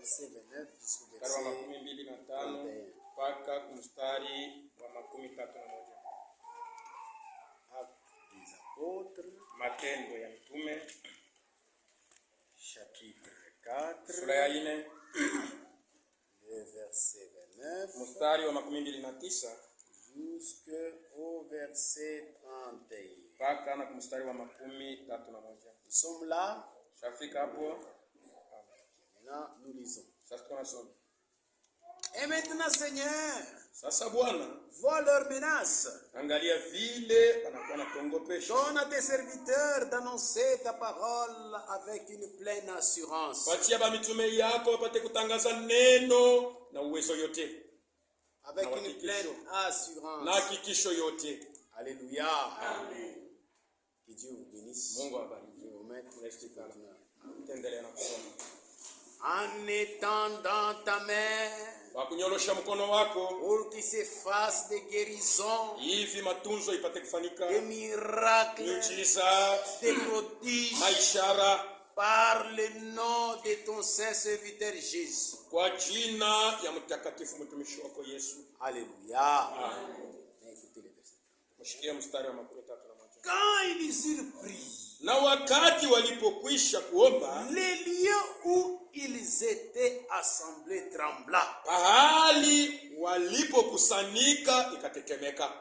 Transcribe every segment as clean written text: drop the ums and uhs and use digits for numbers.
verset 29 jusqu'au Mstari wa makumi mbili na tano 31. mpaka mstari wa makumi tatu na moja. Actes des apôtres, Matendo ya Mitume chapitre 4, sura ya 4 le verset 29 mstari wa makumi mbili na tisa jusqu'au verset 31. mpaka na mstari wa makumi tatu na moja. Nous sommes là. Shafika hapo. Maintenant, nous lisons. Sasa tunasoma. Et maintenant, Seigneur, Sasa Bwana, vois leurs menaces. angalia vile wanakuwa natongopesha. Donne à tes serviteurs d'annoncer ta parole avec une pleine assurance. Watia ba mitume yako wapate kutangaza neno na uwezo yote. Avec une pleine assurance. Na hakikisho yote. Alléluia. Amen. Que Dieu vous bénisse. Mungu awabariki. Tuendelee na kusoma. En étendant ta main, Wakunyolosha mkono wako pour qu'il se fasse des guérisons, hivi matunzo ipate kufanyika, des miracles, miujiza, des prodiges, maishara, par le nom de ton saint serviteur Jésus. kwa jina ya mtakatifu mtumishi wako Yesu. Alléluia. Amen. Écoutez le verset. Mshikie mstari wa makumi tatu na moja. Quand ils eurent prié, Na wakati walipokwisha kuomba, les lieux où ils étaient assemblés trembla. pahali walipokusanyika ikatetemeka,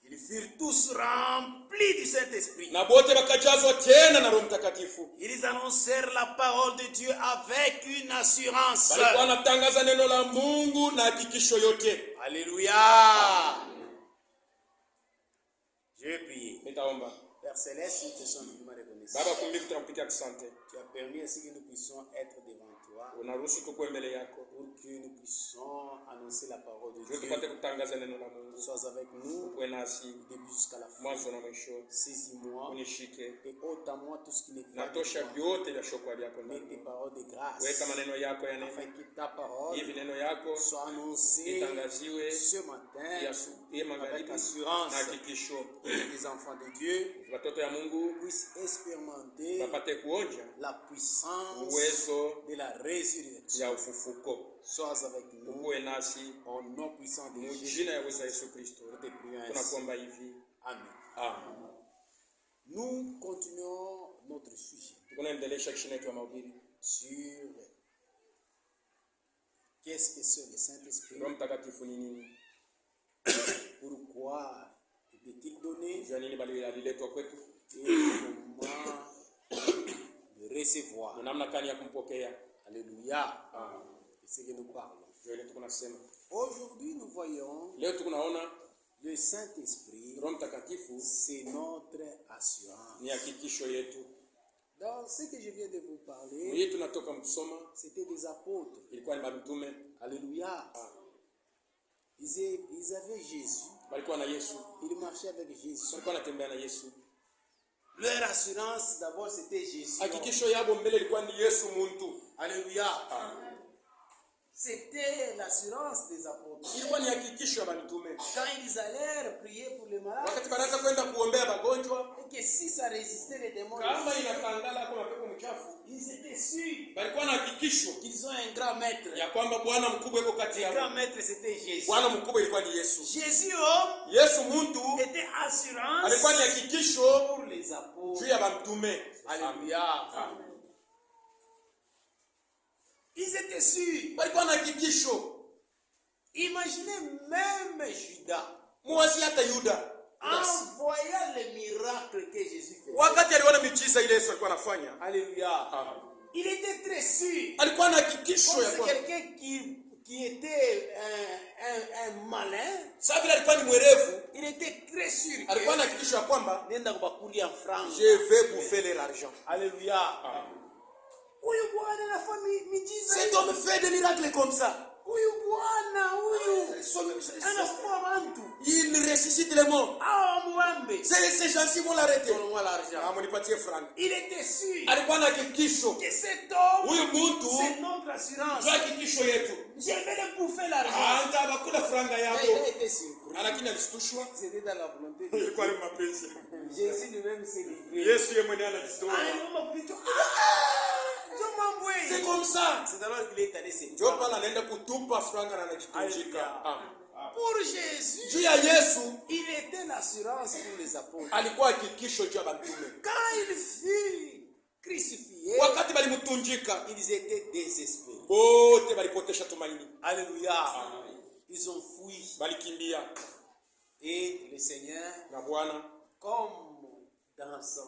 Ils furent tous remplis du Saint-Esprit. na bote wakajazwa tena na Roho Mtakatifu. Ils annoncèrent la parole de Dieu avec une assurance. Walikuwa wanatangaza neno la Mungu na hakikisho yote. Alléluia. Je vais prier. Nitaomba. Père Céleste, nous te sommes infiniment reconnaissants. Baba, kumbuka tunakupigia asante. Tu as permis ainsi que nous puissions être devant toi, Unaruhusu tukue mbele yako. pour que nous puissions annoncer la parole de Ndio Dieu. tupate kutangaza neno la Mungu. Sois avec nous, Uwe nasi du début jusqu'à la fin. mwanzo na mwisho. Saisis-moi Unishike. et ôte à moi tout ce qui n'est pas de Natosha toi. vyote vya shokwa vyako Mets tes ndani. paroles de grâce, Weka maneno yako ya neno. afin que ta parole Hivi neno yako soit annoncée itangaziwe ce matin ya avec magharibi assurance. na hakikisho. Les enfants de Dieu Watoto ya Mungu puissent expérimenter wapate kuonja la puissance uwezo de la résurrection. ya ufufuko. Sois avec nous Uwe nasi au nom puissant de Jésus. mujina ya uwezo wa Yesu Kristo. Nous te prions ainsi. Tunakuomba hivi. Amen. Amen. Nous continuons notre sujet Tunaendelesha kishina yetu ya mahubiri. sur qu'est-ce que c'est le Saint-Esprit, Roho Mtakatifu ni nini? pourquoi est-il donné Jua nini bali aliletwa kwetu? et comment le recevoir. Ni namna gani ya kumpokea? Alléluia. C'est ce que nous parlons. Ndio ile tunasema. Aujourd'hui, nous voyons Leo tunaona le Saint-Esprit, Roho Mtakatifu c'est notre assurance. ni hakikisho yetu. Dans ce que je viens de vous parler, Hii tunatoka msoma c'était des apôtres. ilikuwa ni mitume. Alléluia. Ils avaient Jésus. Walikuwa na Yesu. Ils marchaient avec Jésus. Walikuwa wanatembea na Yesu. Leur assurance, d'abord, c'était Jésus. Hakikisho yabo mbele ilikuwa ni Yesu muntu. Alléluia. C'était l'assurance des apôtres. Ilikuwa ni hakikisho ya mitume. Quand ils allèrent prier pour les malades, Wakati banaanza kwenda kuombea wagonjwa, et que si ça résistait les démons, kama inatangala kwa mapepo mchafu, ils étaient sûrs walikuwa na hakikisho qu'ils ont un grand maître. ya kwamba Bwana mkubwa yuko kati Le grand yao. maître, c'était Jésus. Bwana mkubwa ilikuwa ni Yesu. Jésus, homme, Yesu muntu était assurance alikuwa ni hakikisho pour les apôtres. juu ya mitume. Alléluia. Ils étaient sûrs. Walikuwa na hakikisho. Imaginez même Judas, Muwasi hata Yuda. en voyant les miracles que Jésus faisait. Wakati aliona miujiza ile Yesu alikuwa anafanya, Alléluia. Il était très sûr. alikuwa na hakikisho Comme ya c'est kwamba quelqu'un qui était un malin, sasa vile alikuwa ni mwerevu, il était très sûr alikuwa na que hakikisho ya kwamba nenda kubakulia franc. je vais bouffer leur argent. Alléluia. Huyu bwana anafanya miujiza. Cet homme fait des miracles comme ça. Huyu bwana huyu anafua mtu. Il ressuscite les morts. Muambe. Ces gens-ci vont l'arrêter. Donne-moi l'argent. Munipatie franc. Il était sûr Alikuwa na hakikisho. que cet homme, Huyu mtu c'est notre assurance. ndio hakikisho yetu. Je vais le bouffer l'argent. Anta bakula franga Mais il a yako. été surpris. Lakini alishtushwa. C'était dans la volonté de Dieu. Ilikuwa ni mapenzi. Jésus lui-même s'est livré. Yesu yeye mwenyewe anajitoa. Anaomba kuitwa. C'est comme ça. C'est alors qu'il est allé se Ndio pala anaenda kutupa franga na anajitunjika. Pour Jésus, Juu ya Yesu il était l'assurance pour les apôtres. alikuwa hakikisho juu ya mitume. Quand il fut crucifié, Wakati balimtunjika, ils étaient désespérés. bote balipotesha tumaini. Alléluia. Ils ont fui. Balikimbia. Et le Seigneur, Na Bwana comme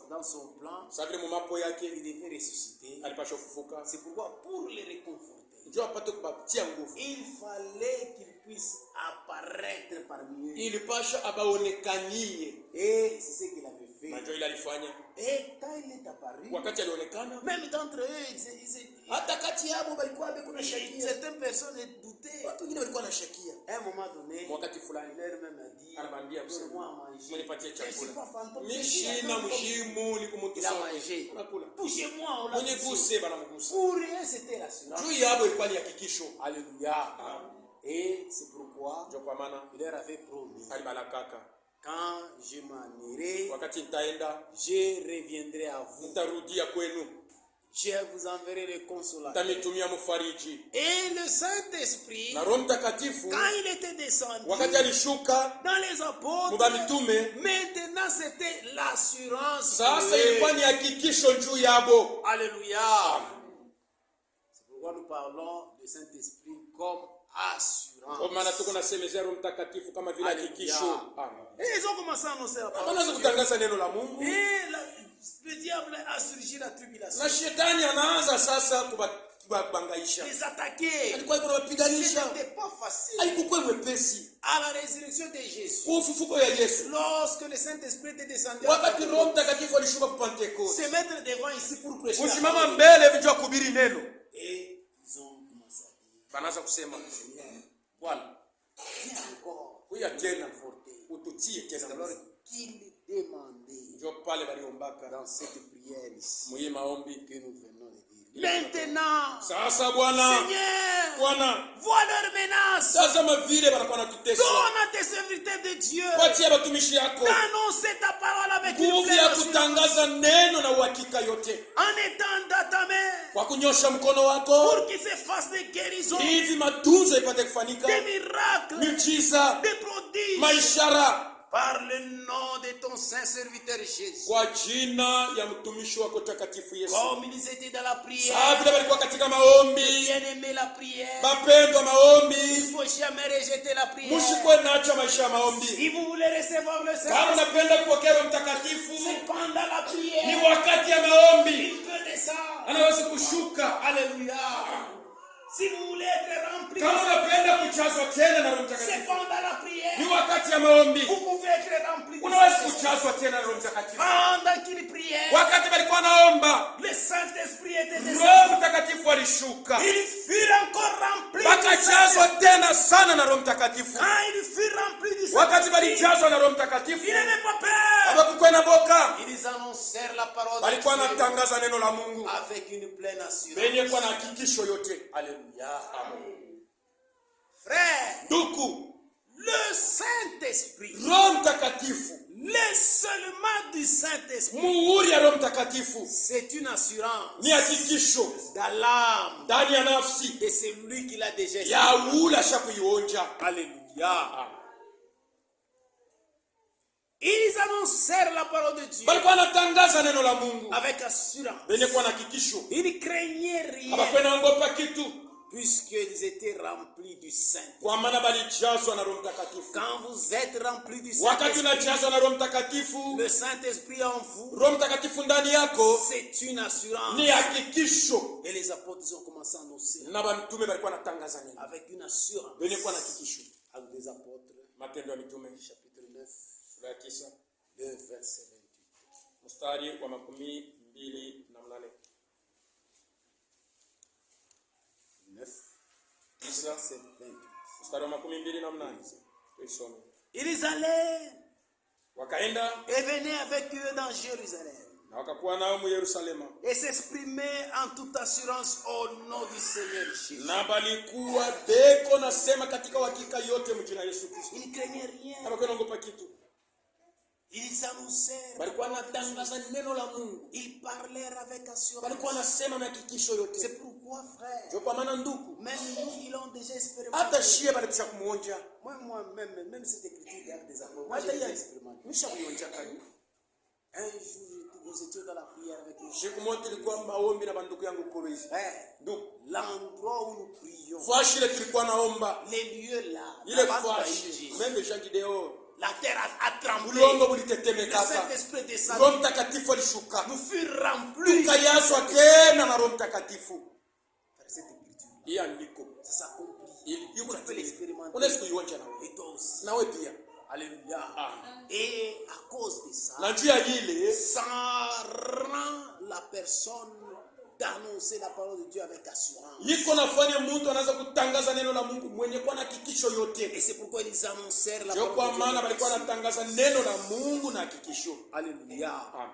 dans son plan, savile mu mapo yake il devait ressusciter. alipasha kufufuka. C'est pourquoi, pour les réconforter, Ndio apate kubatia nguvu. il fallait qu'il puisse apparaître parmi eux. Ilipasha abaonekanie. Et c'est ce qu'il avait fait. Na ndio ile alifanya. Et quand il est apparu, Wakati alionekana, même d'entre eux, hata kati yao balikuwa kuna shakia. certaines personnes doutaient. Watu wengine walikuwa na shakia. À un moment donné, Wakati fulani leur même a dit, anamwambia donne-moi à msema, manger. mnipatie Je ne suis pas chakula. fantôme. Mishina mshimu ni kumutu Il a sawa. mangé. Anakula. Touchez-moi, on l'a Mwenye touché. guse banamgusa. Pour rien, c'était l'assurance. Juu yabo ilikuwa ni hakikisho. Alléluia. Et c'est pourquoi Ndio kwa maana il leur avait promis, alibalakaka. quand je m'en irai, Wakati nitaenda, je reviendrai à vous. nitarudia kwenu. Je vous enverrai le consolateur. Nitamitumia mfariji. Et le Saint-Esprit, Na Roho Mtakatifu quand il était descendu wakati alishuka dans les apôtres, muba mitume, maintenant c'était l'assurance. sasa ilikuwa ni hakikisho juu yabo. Alléluia. C'est pourquoi nous parlons du Saint-Esprit comme Kwa maana tuko assurance. nasemezea Roho Mtakatifu kama vile hakikisho. Amen. Et ils ont commencé à annoncer la parole. Anaanza kutangaza neno la Mungu. Et le diable a surgi la tribulation. Na shetani anaanza sasa kubangaisha. Les attaquer. Alikuwa Ce kuwapiganisha. n'était pas facile. Haikuwa mwepesi. À la résurrection de Jésus, Kwa ufufuko ya Yesu. lorsque le Saint-Esprit était descendu, Wakati Roho Mtakatifu alishuka kwa Pentecoste. se mettre devant ici pour prêcher la Kusimama parole. mbele vijua kuhubiri neno. Et ils ont commencé à dire, Banaanza kusema, Seigneur, Bwana, viens encore. kuya tena ututie C'est tena. alors qu'il demandait Ndio pale baliombaka dans cette prière ici muyi maombi. que nous venons de dire. Maintenant, Sasa Bwana, Seigneur, Bwana, vois leurs menaces. sasa mavile banakuwa natutesa. Donne à tes serviteurs de Dieu Watia batumishi yako d'annoncer ta parole avec une nguvu pleine ya assurance, kutangaza neno na uhakika yote, en étendant ta main kwa kunyosha mkono wako pour qu'il se fasse des guérisons, hivi matunzo ipate kufanyika, des miracles, miujiza, des prodiges, maishara, par le nom de ton saint serviteur Jésus. kwa jina ya mtumishi wako takatifu Yesu. Comme ils étaient dans la Saa prière, vile walikuwa katika maombi, bien aimé la prière, mapendo il maombi, faut jamais rejeter la prière. mushikwe nacha maisha ya maombi. Si vous voulez recevoir le Kama Saint-Esprit, unapenda kupokea Roho Mtakatifu, c'est pendant la ni prière. wakati ya maombi, Il peut descendre. anaweza kushuka. Alléluia. Si vous voulez être rempli, Kama unapenda kujazwa tena na Roho c'est Mtakatifu, pendant la prière. ni wakati ya maombi, Vous pouvez être rempli. unaweza kujazwa tena na Roho Mtakatifu. Pendant qu'il priait, Wakati walikuwa naomba, le Saint-Esprit était descendu. Roho Mtakatifu alishuka, Il fut encore rempli du wakajazwa Saint-Esprit. tena sana na Roho Mtakatifu. Quand il fut rempli du Wakati Saint-Esprit, walijazwa na Roho Mtakatifu, il n'avait pas peur. hawakuwa na boka, Ils annoncèrent la parole de walikuwa Dieu wanatangaza neno la Mungu avec une pleine assurance. benye kwa na hakikisho yote. Alléluia. Frère, Ndugu, le Saint-Esprit, Roho Mtakatifu, le seulement du Saint-Esprit, muhuri ya Roho Mtakatifu c'est une assurance ni hakikisho dans l'âme ndani ya nafsi de celui qui l'a déjà ya ula shakuionja. Alléluia. Ils annoncèrent la parole de Dieu Balikuwa wanatangaza neno la Mungu avec assurance. benye kwa na hakikisho, Ils ne craignaient rien hawakuwa naogopa kitu, puisqu'ils étaient remplis du Saint. kwa maana balijazwa na Roho Mtakatifu. Quand vous êtes remplis du Wakati Saint-Esprit, unajazwa na Roho Mtakatifu, le Saint-Esprit en vous, Roho Mtakatifu ndani yako c'est une assurance. ni hakikisho. Et les apôtres ont commencé à annoncer Na bamitume balikuwa wanatangaza neno avec une assurance. benye kwa na hakikisho. Actes des apôtres, Matendo ya Mitume chapitre 9, sura ya 9 le verset 28. mstari wa 28. 9, Tisa, verset 28. mstari wa 28. Tuisome. Ils allaient Wakaenda et venaient avec eux dans Jérusalem na wakakuwa nao mu Yerusalema, et s'exprimaient en toute assurance au nom du Seigneur Jésus. na balikuwa beko nasema katika hakika yote mjina Yesu Kristo. Ils ne craignaient rien. Hawakuwa naogopa kitu. Ils annoncèrent. Balikuwa wanatangaza neno la Mungu. Ils parlèrent avec assurance. Balikuwa wanasema na hakikisho yote. C'est pourquoi, frère, Ndio kwa maana ndugu, même nous, ils l'ont déjà expérimenté. hata shie balikisha kumuonja. Même cette écriture d'actes des apôtres, moi Hata j'ai déjà yeye expérimenté. misha kuionja kani. Un jour, nous étions dans la prière avec nous. Siku moja tulikuwa maombi na bandugu yangu Kolwezi. Ndugu, L'endroit où nous prions, fashi ile tulikuwa naomba. les lieux là, Ile la fashi, même Jean Gideon. la terre a tremblé. Ulongo Le ulitetemeka. Saint-Esprit descendit. Roho Mtakatifu alishuka. Nous fûmes remplis. Tukajazwa tena na Roho Mtakatifu. Cette écriture, Hii andiko ça s'accomplit. yuko Tu peux l'expérimenter. unaweza kuionja nawe. Et toi aussi. Nawe pia. Alléluia. Amen. Et à cause de ça, Na njia ile ça rend la personne d'annoncer la parole de Dieu avec assurance. yiko nafanya mtu anaanza kutangaza neno la Mungu mwenye kuwa na hakikisho Et yote. c'est pourquoi ils annoncèrent la Ndio kwa parole maana de Dieu. walikuwa wanatangaza neno la Mungu na hakikisho. Alléluia. Amen.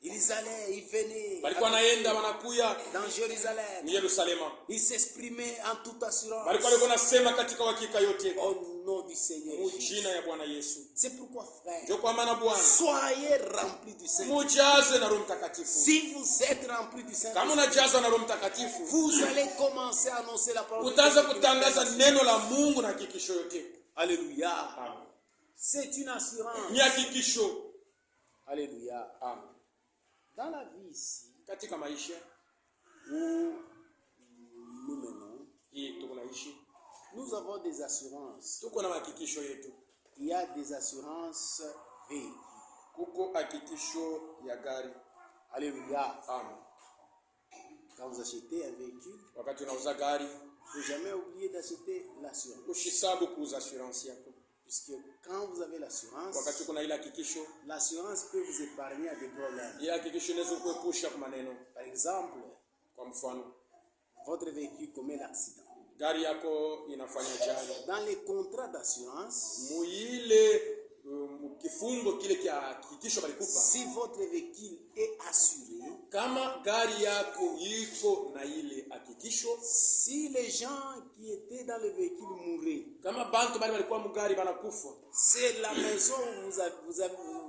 Ils allaient, ils venaient Walikuwa naenda wanakuya dans Jérusalem. ni Yerusalema. Ils s'exprimaient en toute assurance. Walikuwa nasema katika hakika yote Au nom du Seigneur Jésus. jina ya Bwana Yesu. C'est pourquoi, frère, Ndio kwa maana Bwana, soyez remplis du Saint-Esprit. mujaze na Roho Mtakatifu. Si vous êtes remplis du Kama Saint-Esprit, unajazwa na Roho Mtakatifu, vous allez commencer à annoncer la parole de utaanza Dieu. kutangaza neno la Mungu na hakikisho yote. Alléluia. Amen. C'est une assurance. Ni hakikisho. Alléluia. Amen. Dans la vie ici, Katika maisha où nous menons, hii tunaishi, nous avons des assurances. tuko na hakikisho yetu. Il y a des assurances véhicules. Kuko hakikisho ya gari. Alléluia. Amen. Quand vous achetez un véhicule, Wakati unauza gari, il ne faut jamais oublier d'acheter l'assurance. ushisabu kuuza assurance yako. Puisque quand vous avez l'assurance, Wakati kuna ile hakikisho, l'assurance peut vous épargner à des problèmes. ile hakikisho inaweza kuepusha kwa maneno. Par exemple, Kwa mfano, votre véhicule commet l'accident. gari yako inafanya ajali. Dans les contrats d'assurance, Muile kifungo kile kia hakikisho balikupa. si votre véhicule est assuré, Kama gari yako iko na ile hakikisho, si les gens qui étaient dans le véhicule mouraient, kama bantu bali walikuwa mugari banakufa, c'est la maison où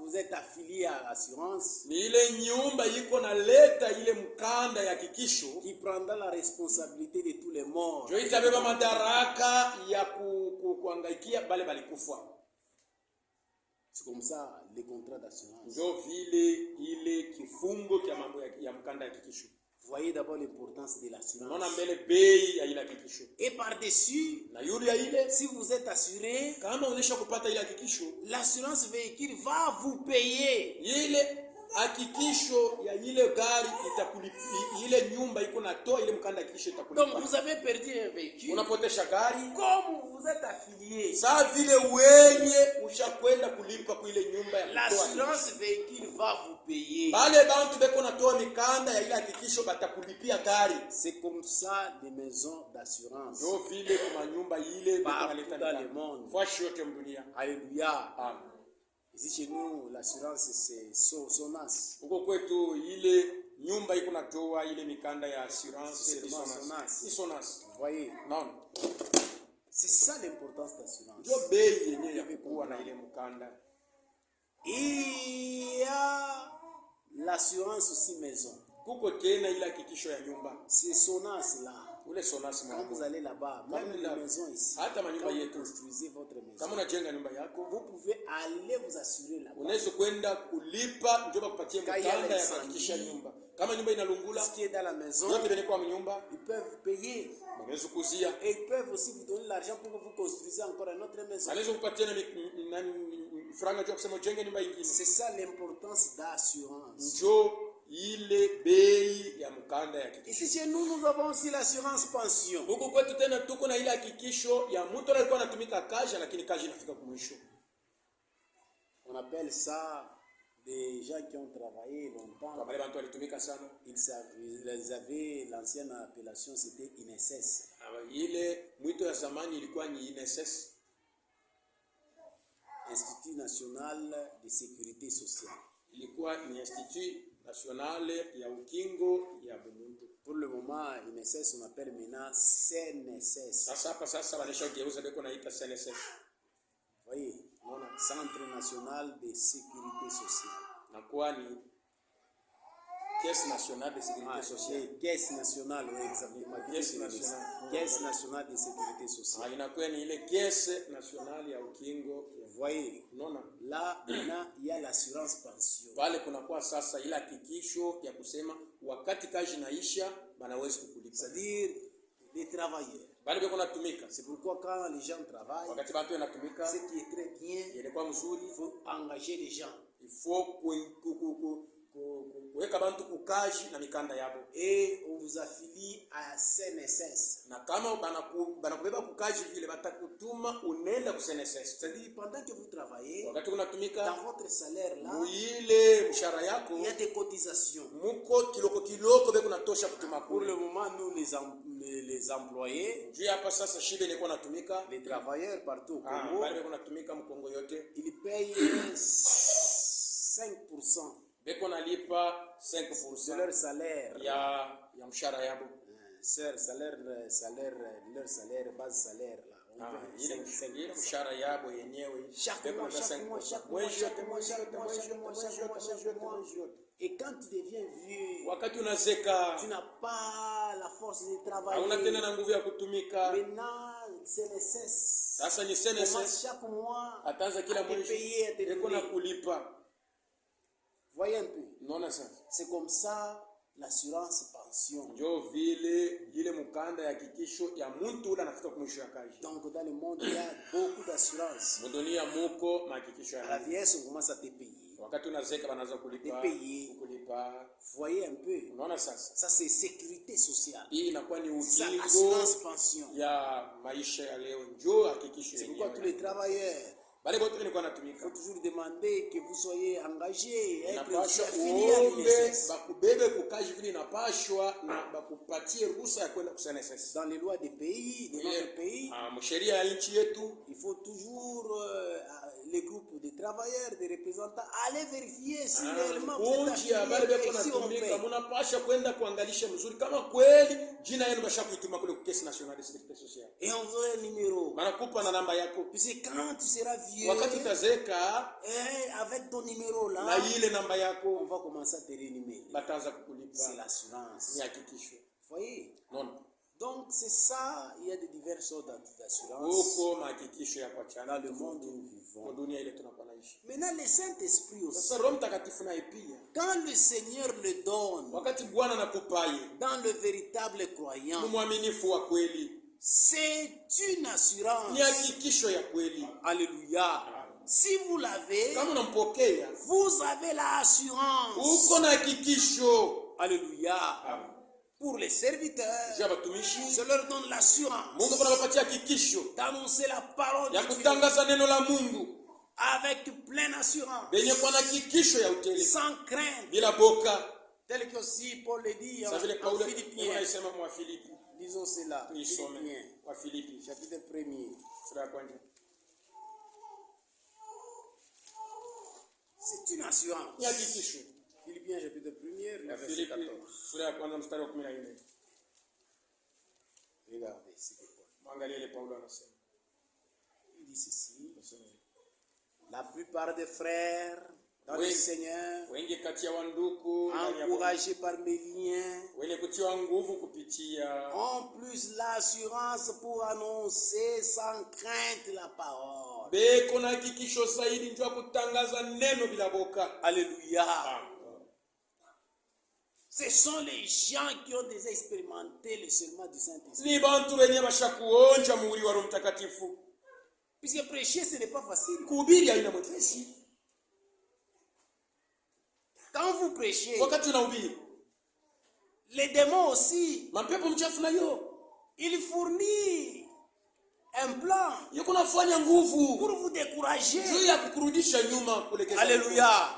vous êtes affilié à l'assurance ni ile nyumba iko na leta ile mkanda ya hakikisho, qui prendra la responsabilité de tous les morts. ndio itabeba madaraka ya kuangaikia bale balikufa. C'est comme ça les contrats d'assurance. Ndio vile ile kifungo kia mambo ya mkanda ya hakikisho. Voyez d'abord l'importance de l'assurance. Unaona mbele bei ya ile hakikisho. Et par-dessus, Na yule ya ile, si vous êtes assuré, kama unesha kupata ile hakikisho, l'assurance véhicule va vous payer. ile hakikisho ya ile gari itakulipa, ile nyumba iko natoa ile mkanda ya hakikisho itakulipa. Donc vous avez perdu un véhicule. Unapotesha gari, Comme vous êtes affilié, saa vile wenye ushakwenda kulipa kwa ile nyumba ya kutoa. l'assurance véhicule va vous payer. Bale bantu beko natoa mikanda ya ile hakikisho batakulipia gari. C'est comme ça les maisons d'assurance. Ndio vile kwa nyumba ile beko Partout naleta dans le mikanda. monde. Fashi yote mdunia. Alléluia. Amen. Ici chez nous, l'assurance c'est Sonas. Huko kwetu ile nyumba iko natoa ile mikanda ya assurance C'est Sonas. Sonas. Vous voyez, Naam. c'est ça l'importance d'assurance. Ndio bei yenyewe ya kuwa na ile mkanda. Il y a l'assurance aussi maison. Kuko tena ile hakikisho ya nyumba. C'est Sonas là. Ule Sonas Quand mwangu. vous allez là-bas, même les maisons ici, Hata manyumba quand vous yetu. construisez votre maison, Kama unajenga nyumba yako, vous pouvez aller vous assurer là-bas. unaweza kwenda kulipa ndio bakupatie mkanda ya kuhakikisha nyumba. Kama nyumba inalungula, Ce qui est dans la maison, yote ndio kwa nyumba, ils peuvent payer. unaweza kuzia. Et ils peuvent aussi vous donner l'argent pour que vous construisez encore une autre maison. Anaweza kupatia na franga kwa kusema ujenge nyumba nyingine. C'est ça l'importance d'assurance. Ndio ile bei ya mkanda ya hakikisho. Ici chez nous, nous avons aussi l'assurance pension. Huko kwetu tena tuko na ile hakikisho ya mtu alikuwa anatumika kazi lakini kazi inafika kumwisho. On appelle ça des gens qui ont travaillé longtemps. Kwa wale watu walitumika sana, Ils avaient l'ancienne appellation, c'était INSS. ile mwito ya zamani ilikuwa ni INSS, Institut National de Sécurité Sociale. ilikuwa ni Institut National ya ukingo ya bumuntu. Pour le moment, INSS, on appelle maintenant CNSS. Sasa hapa sasa wanashageuza beko naita CNSS. Voyez, Unaona? Centre national de sécurité sociale. nakuwa ni Caisse nationale de sécurité sociale. Caisse nationale, oui, exactement. Caisse nationale. Caisse nationale de sécurité sociale. Inakuwa ni ile caisse nationale ya ukingo. Vous voyez, Unaona? là, maintenant, il y a l'assurance pension. Pale kunakuwa sasa ile hakikisho ya kusema wakati kazi naisha banaweza kukulipa. C'est-à-dire les travailleurs. Bali beko natumika. C'est pourquoi quand les gens travaillent, Wakati watu wanatumika, ce qui est très bien, inakuwa mzuri, il faut engager les gens. il faut kuweka bantu kukaji na mikanda yabo. Et on vous affilie à CNSS. Na kama banakubeba kukaji vile batakutuma unenda ku CNSS. C'est-à-dire pendant que vous travaillez, Wakati unatumika dans votre salaire là, muile mshahara yako il y a des cotisations. muko kiloko beko natosha kutuma Pour kule. le moment, nous les employés, Juu hapa sasa shibe ilikuwa natumika, les travailleurs partout au Congo, bali beko natumika mkongo yote. ils payent 5% Beko nalipa de 5% leur salaire. ya mshahara yabo. Leur salaire, base salaire là. On paye Ile 5%. mshahara yabo yenyewe Chaque beko mois, nalipa chaque mois, 5%. chaque mois, Mwezi chaque yote, mois, mwezi chaque yote, mois, mwezi chaque yote, mois, mwezi chaque yote, mois, mwezi chaque yote, mois. mwezi yote. Et quand tu deviens vieux, Wakati unazeka tu n'as pas la force de hauna travailler. tena na nguvu ya kutumika. Maintenant, c'est CNSS. Sasa ni Commence CNSS chaque mois ataanza kila à te mwezi payer, à te eko na donner. kulipa. Voyez un peu. Unaona sasa? C'est comme ça l'assurance pension. Ndio vile ile mkanda ya hakikisho ya mtu ule anafika kumwisho ya kazi. Donc dans le monde, il y a beaucoup d'assurance. Mudunia muko mahakikisho À la ya vieillesse, on commence à te payer. wakati unazeka wanaanza kulipa Payer. kulipa. Voyez un peu. Unaona sasa? Ça, c'est sécurité sociale. Hii inakuwa ni Ça, ukingo assurance pension. ya maisha ya leo. Njoo hakikisho C'est pourquoi tous yenyewe. les travailleurs, Bale bote nilikuwa il natumika. faut toujours demander que vous soyez engagés, être Inapashwa affiliés à uombe l'INSS. bakubebe kukaji vile inapashwa na bakupatie ruhusa ya kwenda kuSNSS. Dans les lois des pays, de notre pays, Msheria ya nchi yetu il faut toujours les groupes de travailleurs, des représentants, aller vérifier si réellement vous êtes kunji ya bale beko affiliés et si on natumika paye. munapasha kwenda kuangalisha mzuri kama kweli jina yenu basha kuituma kule ku Caisse nationale de sécurité sociale. Et on veut un numéro. Banakupa na namba yako. Puisque quand tu seras vieux, Wakati utazeka avec ton numéro là, na ile namba on yako va commencer à te rémunérer. bataanza C'est kukulipa. l'assurance. Ni hakikisho. Voyez? Non. Donc c'est ça, il y a de diverses sortes d'assurance Huko mahakikisho ya kwa chana dans le monde où nous vivons. dunia ile tunakuwa naishi. Maintenant le Saint-Esprit aussi, Sasa Roho Mtakatifu naye pia quand le Seigneur le donne wakati Bwana anakupaye dans le véritable croyant, ni mwaminifu wa kweli, c'est une assurance. ni hakikisho ya kweli. Alléluia. Si vous l'avez, Kama unampokea vous avez l'assurance. uko na hakikisho. Alléluia. Pour les serviteurs, Ja batumishi je leur donne l'assurance Mungu anapatia hakikisho d'annoncer la parole ya de Dieu kutangaza neno la Mungu avec pleine assurance, benye kwa na hakikisho ya utele sans crainte, bila boka. tel que aussi Paul le dit Sasa vile en Paulo Philippiens. anasema mwa Filipi, Disons cela, tuisome Philippiens, kwa Filipi chapitre 1er. sura ya kwanza. C'est une assurance. Ni hakikisho Philippiens chapitre 1er, ya verset Filipi 14. sura ya kwanza mstari wa 14. Regardez, c'est Paul. Mwangalie ile Paulo anasema. Il dit ceci: la plupart des frères dans le Oui. Seigneur, Wengi kati ya wanduku ndani ya Bwana, encouragés par mes liens, wenye kutiwa nguvu kupitia ont plus l'assurance pour annoncer sans crainte la parole. beko na hakikisho zaidi njoo kutangaza neno bila boka. Alléluia. Ce sont les gens qui ont déjà expérimenté le serment du Saint-Esprit. Ni bantu wenye bashakuonja muhuri wa Roho Mtakatifu. Puisque prêcher, ce n'est pas facile. Kuhubiri haina mwepesi. Quand vous prêchez, Wakati unahubiri, les démons aussi, mapepo mchafu nayo ils fournissent un plan yuko nafanya nguvu pour vous décourager. juu ya kukurudisha nyuma kuelekea. Alléluia.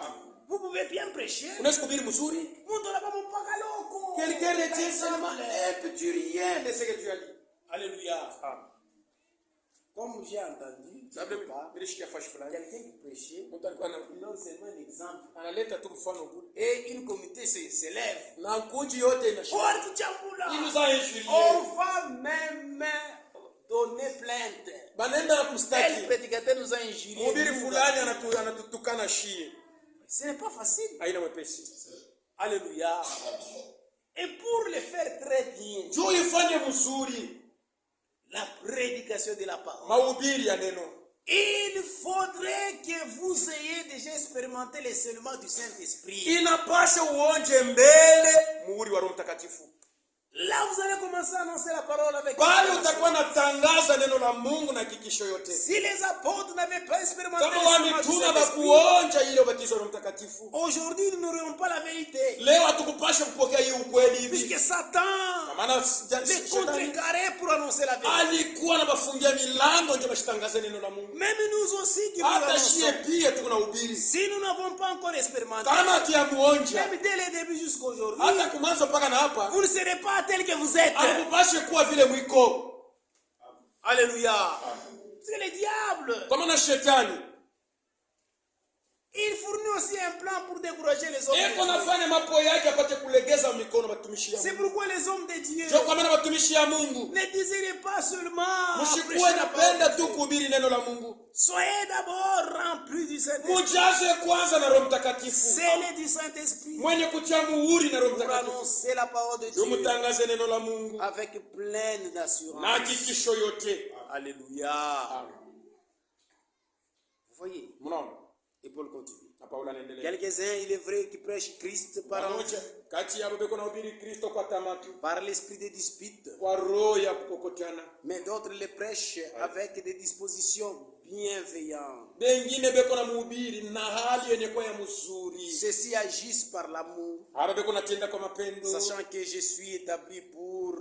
Vous pouvez bien prêcher. Unaweza kuhubiri mzuri. Mundu anapa mpaka loko. Quelqu'un retient seulement un petit rien de ce que tu as dit. Alléluia. Comme j'ai entendu, Labda nilishikia fashi fulani. quelqu'un qui prêchait, Mtu alikuwa il donne seulement un exemple. analeta tu mfano huu. Et une communauté s'élève. Na kuji yote inashinda. Oh, tu chambula. Il nous a injurié. On va même donner plainte. Banenda Tel kustaki. prédicateur nous a injurié. Mhubiri Nous, fulani anatutukana shie. ce n'est pas facile. Haina mwepesi. Alléluia. Et pour le faire très bien, Juu ifanye mzuri la prédication de la parole, mahubiri ya neno. il faudrait que vous ayez déjà expérimenté les seulements du Saint-Esprit. Inapasha uonje mbele muhuri wa Roho Mtakatifu. Là, vous allez commencer à annoncer la parole avec Pale utakuwa natangaza neno la Mungu na hakikisho yote. Si les apôtres n'avaient pas expérimenté Kama les seulements du wamituna Saint-Esprit, bakuonja ile ubatizo wa Roho Mtakatifu. aujourd'hui, nous n'aurions pas la vérité. Leo hatukupasha kupokea hii ukweli hivi. Puisque Satan Maana les contrecarrait pour annoncer la vérité. alikuwa anabafungia milango nje bashitangaze neno la Mungu. Même nous aussi qui vous Hata shie annonçons. pia tuko na ubiri. Si nous n'avons pas encore expérimenté, Kama tuyamuonja même dès le début jusqu'à aujourd'hui, hata kumanza mpaka na hapa vous ne serez pas tel que vous êtes. hakupashe kuwa vile mwiko. Alléluia. Parce que le diable, Kwa maana shetani il fournit aussi un plan pour décourager les hommes de eko Dieu. nafanya mapo yake apate kulegeza mikono watumishi ya C'est Mungu. pourquoi les hommes de Dieu Sio kwa maana watumishi ya Mungu ne désirez pas seulement mshikuwe prêcher la parole. napenda tu kuhubiri neno la Mungu. Soyez d'abord remplis du Saint-Esprit. Mujaze kwanza na Roho Mtakatifu. Scellés du Saint-Esprit. Mwenye kutia muhuri na Roho Pour Mtakatifu. annoncer la parole de Dieu Mutangaze neno la Mungu avec pleine na d'assurance. hakikisho yote. Alléluia. Vous voyez, Mnaona? et Paul continue. Na Paulo anaendelea. Quelques-uns, il est vrai, qui prêchent Christ Pamoja kati yao beko na ubiri Kristo kwa tamatu, par l'esprit de dispute, kwa roho ya kukokotana. mais d'autres les prêchent avec des dispositions bienveillantes. Bengine beko na mhubiri na hali yenye kwa ya mzuri. Ceux-ci agissent par l'amour, Hapa beko natenda kwa mapendo. sachant que je suis établi pour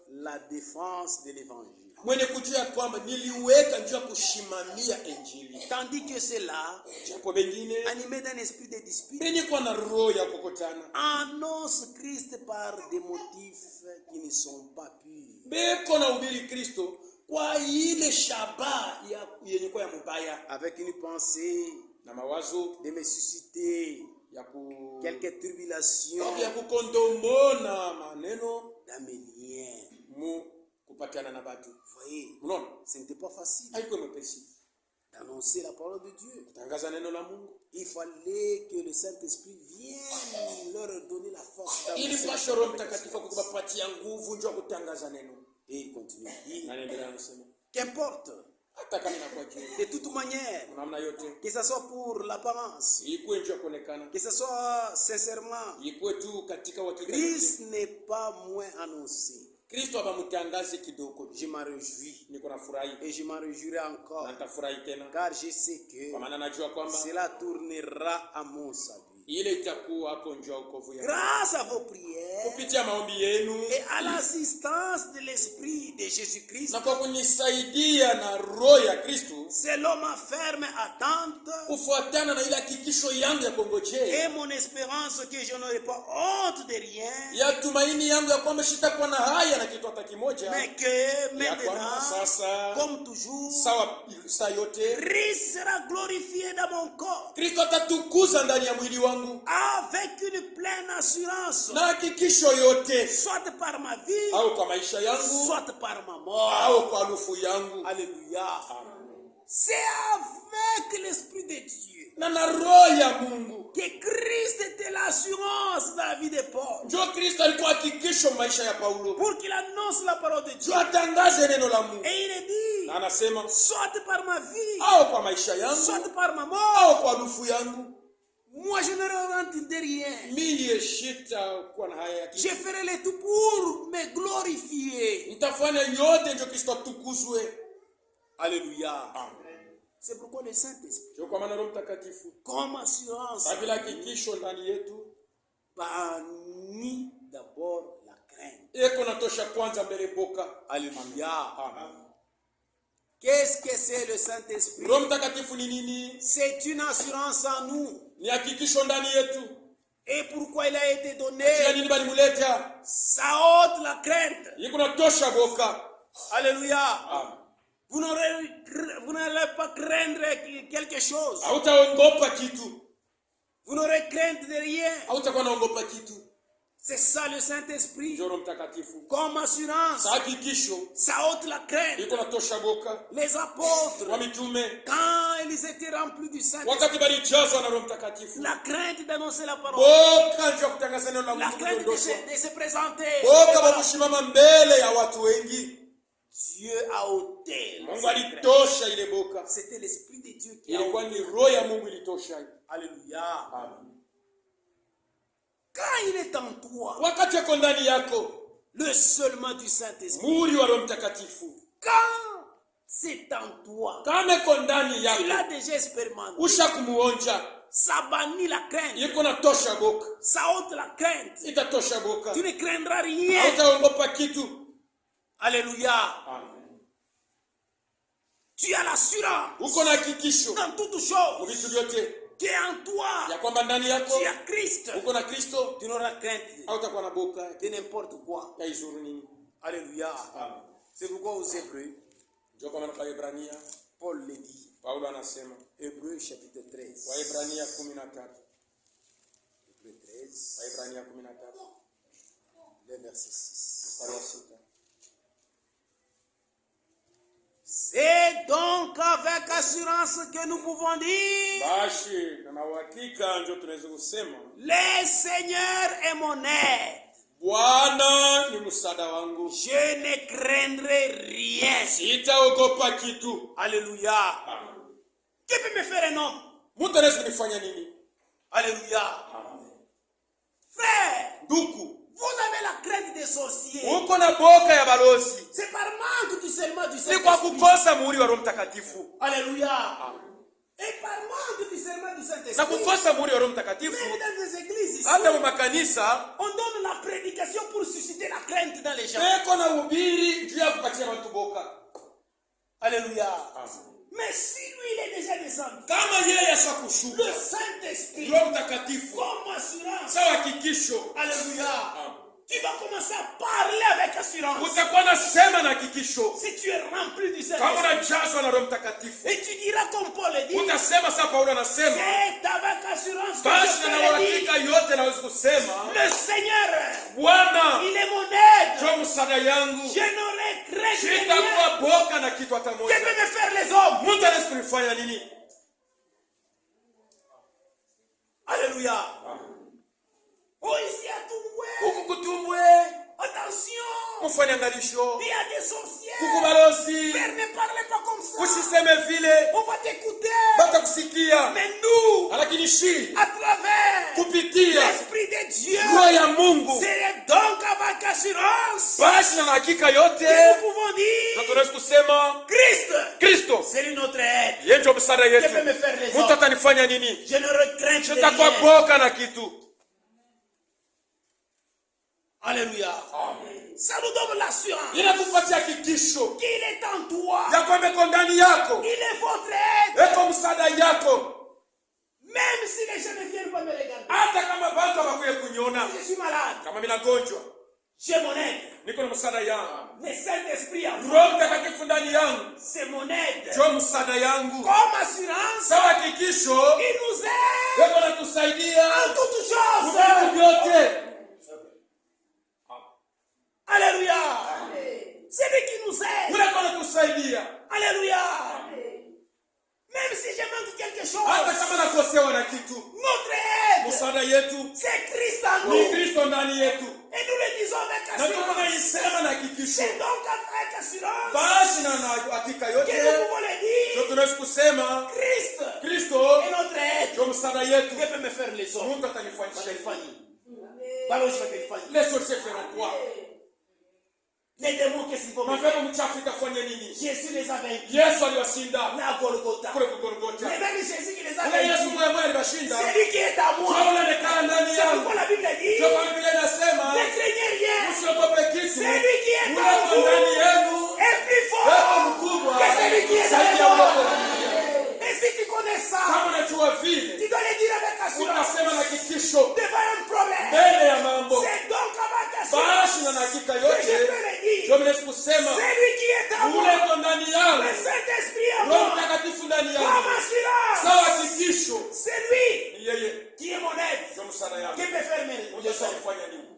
la défense de l'évangile. Mwenye kujua kwamba niliweka njia ya kushimamia injili. Tandis que ceux-là, Japo bengine animés d'un esprit de dispute, benye kwa na roho ya kukokotana. annoncent Christ par des motifs qui ne sont pas purs. Beko na ubiri Kristo kwa ile shaba ya yenye kwa ya mubaya. Avec une pensée Na mawazo de me susciter ya ku quelques tribulations ya kukondomona maneno dans mes liens. mu kupatana na batu. Vous voyez, Unaona? ce n'était pas facile Haiko mwepesi. d'annoncer la parole de Dieu. Tangaza neno la Mungu. Il fallait que le Saint-Esprit vienne leur donner la force Ili d'annoncer la pasha Roho parole de Mtakatifu Dieu. kukupatia nguvu njoo kutangaza neno. Et il continue. Na naendelea anasema, Qu'importe, hata kama inakuwa juu. de toute manière, Namna yote. que ce soit pour l'apparence, Ikuwe njoo kuonekana. que ce soit sincèrement, Ikuwe tu katika uhakika. Christ n'est pas moins annoncé. Kristo abamutangaze kidogo. Je m'en réjouis Niko nafurahi. et je m'en réjouirai encore, Na nitafurahi tena. car je sais que Kwa maana najua kwamba cela tournera à mon salut. ile itakuwa hapo njoo wokovu yangu. Grâce à vos prières Kupitia maombi yenu et à l'assistance de l'Esprit de Jésus-Christ, na kwa kunisaidia na roho ya Kristo selon ma ferme attente kufuatana na ile hakikisho yangu ya kongojea et mon espérance que je n'aurai pas honte de rien, ya tumaini yangu ya kwamba sitakuwa na haya na kitu hata kimoja, mais que ya kwamba maintenant, sasa comme toujours, sawa saa yote Christ sera glorifié dans mon corps Kristo atatukuza ndani ya mwili wangu avec une pleine assurance, na hakikisho yote, soit par ma vie, au kwa maisha yangu soit par ma mort. au kwa lufu yangu. Alléluia. C'est avec l'Esprit de Dieu Na roho ya Mungu que Christ était l'assurance dans la vie de Paul, ndio Kristo alikuwa hakikisho maisha ya Paulo, pour qu'il annonce la parole de Dieu. ndio atangaze neno la Mungu. Et il est dit, Na anasema soit par ma vie, au kwa maisha yangu soit par ma mort, au kwa lufu yangu, moi je n'aurai honte de rien. mimi shita kuwa na haya ya Je kitu. ferai le tout pour me glorifier. Nitafanya yote ndio Kristo atukuzwe. Alléluia. Amen. C'est pourquoi le Saint-Esprit, Ndio kwa maana Roho Mtakatifu comme assurance, kwa vile hakikisho ndani yetu bannit d'abord la crainte. eko natosha kwanza mbele boka. Alléluia. Amen. Qu'est-ce que c'est le Saint-Esprit? Roho Mtakatifu ni nini? C'est une assurance en nous. Ni hakikisho ndani yetu. Et pourquoi il a été Ya donné? nini bali muleta? Ça ôte la crainte. Iko natosha boka. Alléluia. Amen. Vous n'allez pas craindre quelque chose. Hautaogopa kitu. Vous n'aurez crainte de rien. Hautakuwa naogopa kitu. C'est ça le Saint-Esprit. Ndio Roho Mtakatifu. Comme assurance. Hakikisho Ça ôte la crainte. iko natosha boka. Les apôtres, Wa mitume quand ils étaient remplis du Saint-Esprit, wakati balijazwa na Roho Mtakatifu, la crainte d'annoncer la parole, boka ndio kutangaza neno la la Mungu crainte kuondosha. de se présenter, Boka bakushimama mbele ya watu wengi. Dieu a ôté. Mungu alitosha ile boka. C'était l'Esprit de Dieu qui a Ilikuwa ôté. ni roho ya Mungu ilitosha. Alléluia. Amen. Quand il est en toi, Wakati yako ndani yako, le seulement du Saint-Esprit. muri wa Roho Mtakatifu. Quand c'est en toi, Kama iko ndani tu l'as yako, déjà expérimenté. usha kumuonja. Ça bannit la crainte. Iko natosha boka. Ça ôte la crainte. Itatosha boka. Tu ne craindras rien. Hautaogopa kitu. Alléluia. Amen. Tu as l'assurance Uko na hakikisho dans toutes choses vitu vyote qui est en toi. ya kwamba ndani yako Tu as Christ. uko na Kristo, Tu n'auras crainte hautakuwa na boka de n'importe quoi. ya izuru nini. Alléluia. Amen. C'est pourquoi aux Hébreux, Ndio kama kwa Ibrania Paul le dit. Paulo anasema Hébreux chapitre 13. wa Ibrania 13. Hébreux 13, Wa Ibrania 13 le verset 6. mstari wa 6. C'est donc avec assurance que nous pouvons dire, Basi na uhakika ndio tunaweza kusema le Seigneur est mon aide. Bwana ni msaada wangu. Je ne craindrai rien. Sitaogopa kitu. Alléluia. Amen. Qui peut me faire un homme? Mtu anaweza kunifanya nini? Alléluia. Amen. Frère, Ndugu, vous avez la crainte des sorciers. uko na boka ya balozi. C'est par manque tout seulement du Ni kwa Saint-Esprit. kukosa muhuri wa Roho Mtakatifu. Alléluia. Et par manque du seulement du Na Saint-Esprit. kukosa muhuri wa Roho Mtakatifu, Même dans les églises ici, hata mu makanisa on donne la prédication pour susciter la crainte dans les gens. peko na ubiri juu ya kupatia watu boka. Alléluia. Amen. Mais si lui il est déjà descendu, Kama yeye ashakushuka le Saint-Esprit, Roho Mtakatifu comme assurance, sawa hakikisho. alléluia, Amen. tu vas commencer à parler avec assurance. Utakuwa nasema na hakikisho. Si tu es rempli du Kama Saint-Esprit, unajazwa na Roho Mtakatifu, et tu diras comme Paul le dit, utasema sasa Paulo anasema, c'est avec assurance que basi je na te le dis. uhakika yote naweza kusema, Le Seigneur, Bwana il est mon aide. ndio msaada yangu. Je n'aurai crainte de rien. Sitakuwa boka na kitu hata Que moja. peut me faire les hommes? Mtu anaweza kunifanya nini? Alléluia. Oh, ici à Toumboué. Huku kutumbwe, Attention. mfanye angalisho. Il y a des sorciers. Huku balozi, Père, ne parlez pas comme ça. usiseme vile, On va t'écouter. batakusikia. Mais nous, Lakini shi à travers kupitia l'Esprit de Dieu, roho ya Mungu, c'est donc avec assurance basi na hakika yote que nous pouvons na dire tunaweza kusema Christ, Kristo c'est lui notre aide. yeye ndio msaada Que peut yetu. me faire les Mtu hommes? atanifanya nini? Je ne recrains de Sitakuwa rien. boka na kitu. Alléluia. Ça nous donne l'assurance Inatupatia hakikisho qu'il est en toi. ya kwamba iko ndani yako, Il est votre aide. iko msaada yako. Même si les gens ne viennent pas me regarder. Hata kama bantu hawakuye kuniona, Je suis malade. kama mimi nagonjwa, J'ai mon aide. niko na msaada yangu. Le Saint-Esprit en moi, Roho Mtakatifu ndani yangu c'est mon aide. ndio msaada yangu. Comme assurance, Sawa hakikisho il nous aide yeye anatusaidia en toutes vitu choses. vyote. Alléluia. C'est lui qui nous aide. Yule anatusaidia. Alléluia. Même si je manque quelque Hata chose, kama nakosewa na kitu, notre aide, msaada yetu c'est Christ en ni nous. Kristo ndani yetu. Et nous le disons avec Na ndio maana assurance. nisema na hakikisho. C'est donc avec assurance Basi na hakika que yote nous pouvons le ndio dire. tunaweza kusema Christ Kristo est notre aide. ndio msaada yetu. Que peut me faire les hommes? Mungu atanifanyia. Ballon, je vais te faire. Les sorciers feront quoi? Les démons, qu'est-ce qu'ils vont me Mapepo faire? mchafu itafanya nini? Jésus les a vaincus. Yesu aliwashinda La Golgotha. kule Golgotha. Mais même Jésus qui les a Ule Yesu vaincus, mwenyewe aliwashinda. c'est lui qui est à moi. Roho anakaa ndani C'est pourquoi yangu. la Bible dit, Ndio kwa Biblia inasema ne craignez rien. usiogope kitu. C'est lui qui est Ule en kwa ndani vous yenu est plus wewe fort mkubwa que celui qui est zaidi ya dans ule moi. kwa dunia. Et si tu connais ça, Kama unajua vile, tu dois le dire avec assurance. unasema na hakikisho Devant un problème, mbele ya mambo. c'est donc avec Basi assurance na hakika que je yote peux le dire. ndio mnaweza kusema C'est lui qui est à moi. ule kwa ndani yangu, Le Saint-Esprit en Roho moi. Mtakatifu ndani yangu. Comme assurance. Sawa hakikisho C'est lui ni yeye qui est mon aide. ndio msaada yangu. Qui peut faire mes Mungu atanifanya nini?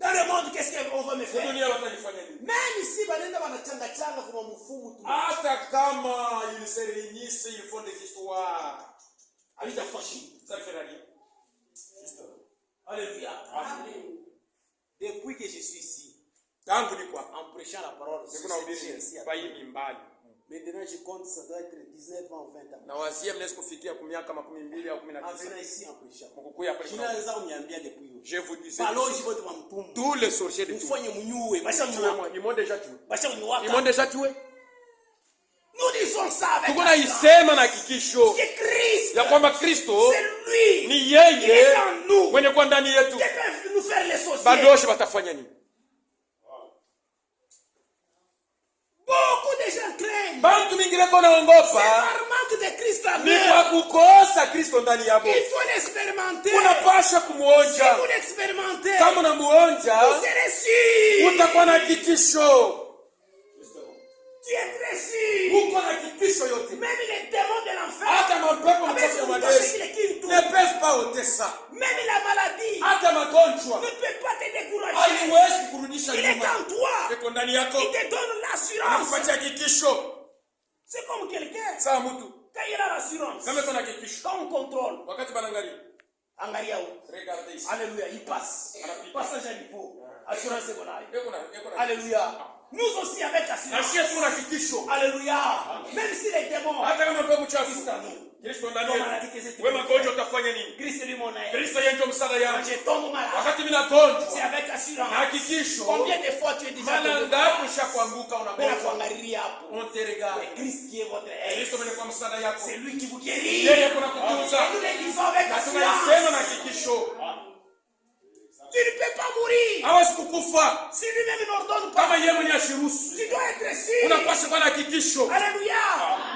Dans le monde, qu'est-ce qu'on va me faire? Dunia watanifanya nini? Même ici, banenda banachanga-changa kwa mfumu tu. Hata kama ils se réunissent, ils font des histoires. Ça ne fait rien. Alléluia. Amen. Depuis que je suis ici, Tangu ni kwa en prêchant la parole, kuna ubiri ici, pa hii mbali. maintenant je compte, ça doit être 19 ans, 20 ans. Na wazia mnaweza kufikia miaka 12 au En 19. venant ici en prêchant. Mkukuya pale. Je n'ai pas depuis. Je vous dis Balozi bote wa mtumbu. tous les sorciers de tout. Mfanye mnyue, basha mnyua. Ils m'ont déjà tué. Basha mnyua. Ils m'ont déjà tué. Nous disons ça avec Tukuna isema na hakikisho que Christ, ya kwamba Kristo c'est lui. ni Il est yeye en nous. mwenye kwa ndani yetu. Qui peut nous faire les sorciers. Badoshi watafanya nini? Beaucoup de gens craignent. Bantu mingi wako C'est naongopa par manque de Christ en ni kwa eux. kukosa Kristo ndani yabo. Il faut l'expérimenter. Unapasha Si kumuonja. vous l'expérimentez, Kama unamuonja vous serez sûr. utakuwa na hakikisho. Tu es très sûr. Uko na hakikisho yote. Même les démons de l'enfer, Hata mapepo avec mtoto son wa cachet Yesu qui les quitte tout. ne peuvent pas ôter ça. Même la maladie Hata magonjwa ne peut pas te décourager. haiwezi kurudisha Il est nyuma. en toi. Iko ndani yako. Il te donne l'assurance. Anakupatia hakikisho. C'est comme quelqu'un. Sawa mtu. Quand il a l'assurance, Kama kuna hakikisho. quand on contrôle, Wakati banangalia. angalia où. Regardez ici. Alléluia, il passe. Passage à niveau. Assurance est bonne. Yeko na. Alléluia. Nous aussi avec Na assurance. sisi tuna hakikisho. Alléluia. Même si les démons, Hata kama kwa mchafu. Christ en nous. Kristo ndani yetu. Wewe magonjwa utafanya nini? Christ lui mon aide. Kristo yeye ndio msaada Quand yangu. je tombe malade, Wakati mimi c'est nagonjwa. avec assurance. Hakikisho. Combien de fois tu es déjà Mara tombé ngapi malade? ushakuanguka Mais la unagonjwa? kuangalia hapo. On te regarde. C'est Christ qui est votre aide. Kristo mwenye kwa msaada yako. C'est lui qui vous guérit. Yeye kuna kutunza. Et nous les disons avec Na tunaisema assurance. na hakikisho. Tu ne peux pas mourir. Hawezi kukufa Si lui-même n'ordonne pas, kama yeye mwenye ashiruhusu. tu dois être sûr. Unapaswa kuwa na hakikisho. Alléluia.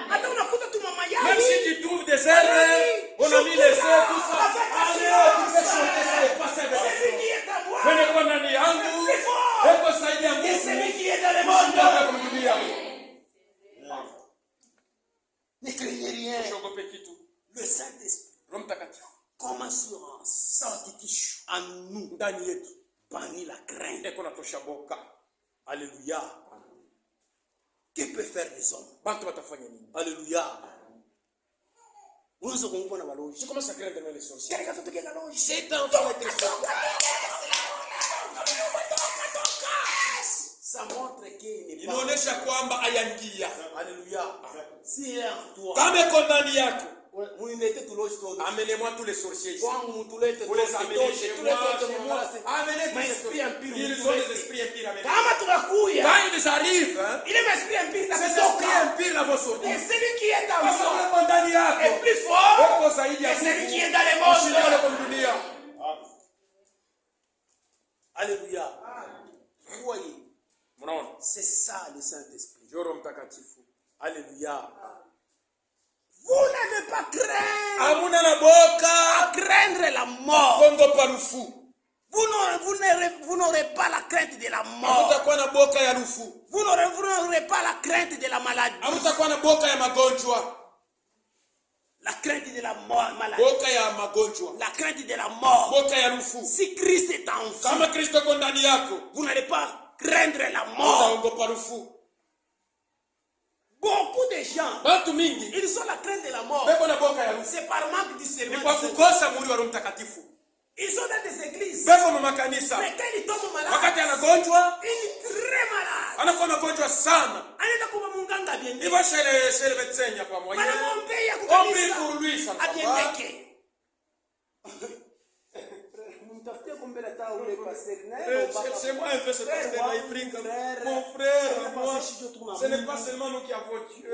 Hata unakuta tu mama Même si yai. tu trouves des erreurs, on a mis les erreurs, tout ça. Allez, tu fais chanter ça et passer avec C'est lui qui est à moi. Mwenye kwa ndani yangu, Plus fort. eko saidi yangu. Et c'est lui qui est dans le Ndio monde. kumdunia. Ne craignez rien. Usiogope kitu. Le Saint-Esprit, Roho Mtakatifu comme assurance, en nous, ndani yetu parmi la crainte. eko natosha boka. Alléluia. Que peut faire les hommes? Bantu watafanya nini? Alléluia. Unaweza kuungana na balozi. Je commence à craindre les sorciers. Kile katoto kile balozi. C'est un fait très fort. Ça montre qu'il n'est pas. Inaonesha kwamba ayangia. Alléluia. Si en toi. Kama eko ndani yako, Muinete tuloji todo. amenez-moi tous les sorciers ici. Kwangu mutulete Vous les amenez chez moi, chez moi. Amenez tous les Esprit sorciers. impur. Ils ont des esprits impurs. Amenez. Kama tunakuya. Quand ils arrivent, hein, Il est esprit impur ces na esprits impurs là vont sortir. Et celui qui est en Parce que toi ule ndani est yako. plus fort Weko zaidi ya que celui qui est dans le Ushindane monde. kwa dunia. Alléluia. Voyez, Mnaona? c'est ça le Saint-Esprit. Roho Mtakatifu. Alléluia. Vous n'avez pas craint Hamuna na boka. à craindre la mort. Kongo parufu. Vous n'aurez pas la crainte de la mort. Hamutakuwa na boka ya rufu. Vous n'aurez pas la crainte de la maladie. Hamutakuwa na boka ya magonjwa. La crainte de la mort, maladie. Boka ya magonjwa. La crainte de la mort. Boka ya rufu. Si Christ est en vous, Kama Kristo kwa ndani yako, vous n'allez pas craindre la mort. utaogopa rufu. Beaucoup de gens, Watu mingi ils ont la crainte de la mort. beko na boka ya rufu. C'est par manque du Ni serment. kwa kukosa mwili wa Roho Mtakatifu. Ils sont dans des églises. Beko mu makanisa. Mais quand ils tombent malades, Wakati anagonjwa, il est très malade. anakuwa magonjwa sana. Anaenda kwa munganga bien. Il va chez le médecin il y a pas moyen. Wanamwombea On prie kukanisa. pour lui, ça ne va pas. Abiendeke. Mtafutie kumbe la taa ule pasteur naye. Cherchez-moi un peu ce pasteur là, il prie comme mon frère, moi. Ce n'est pas seulement nous qui avons Dieu.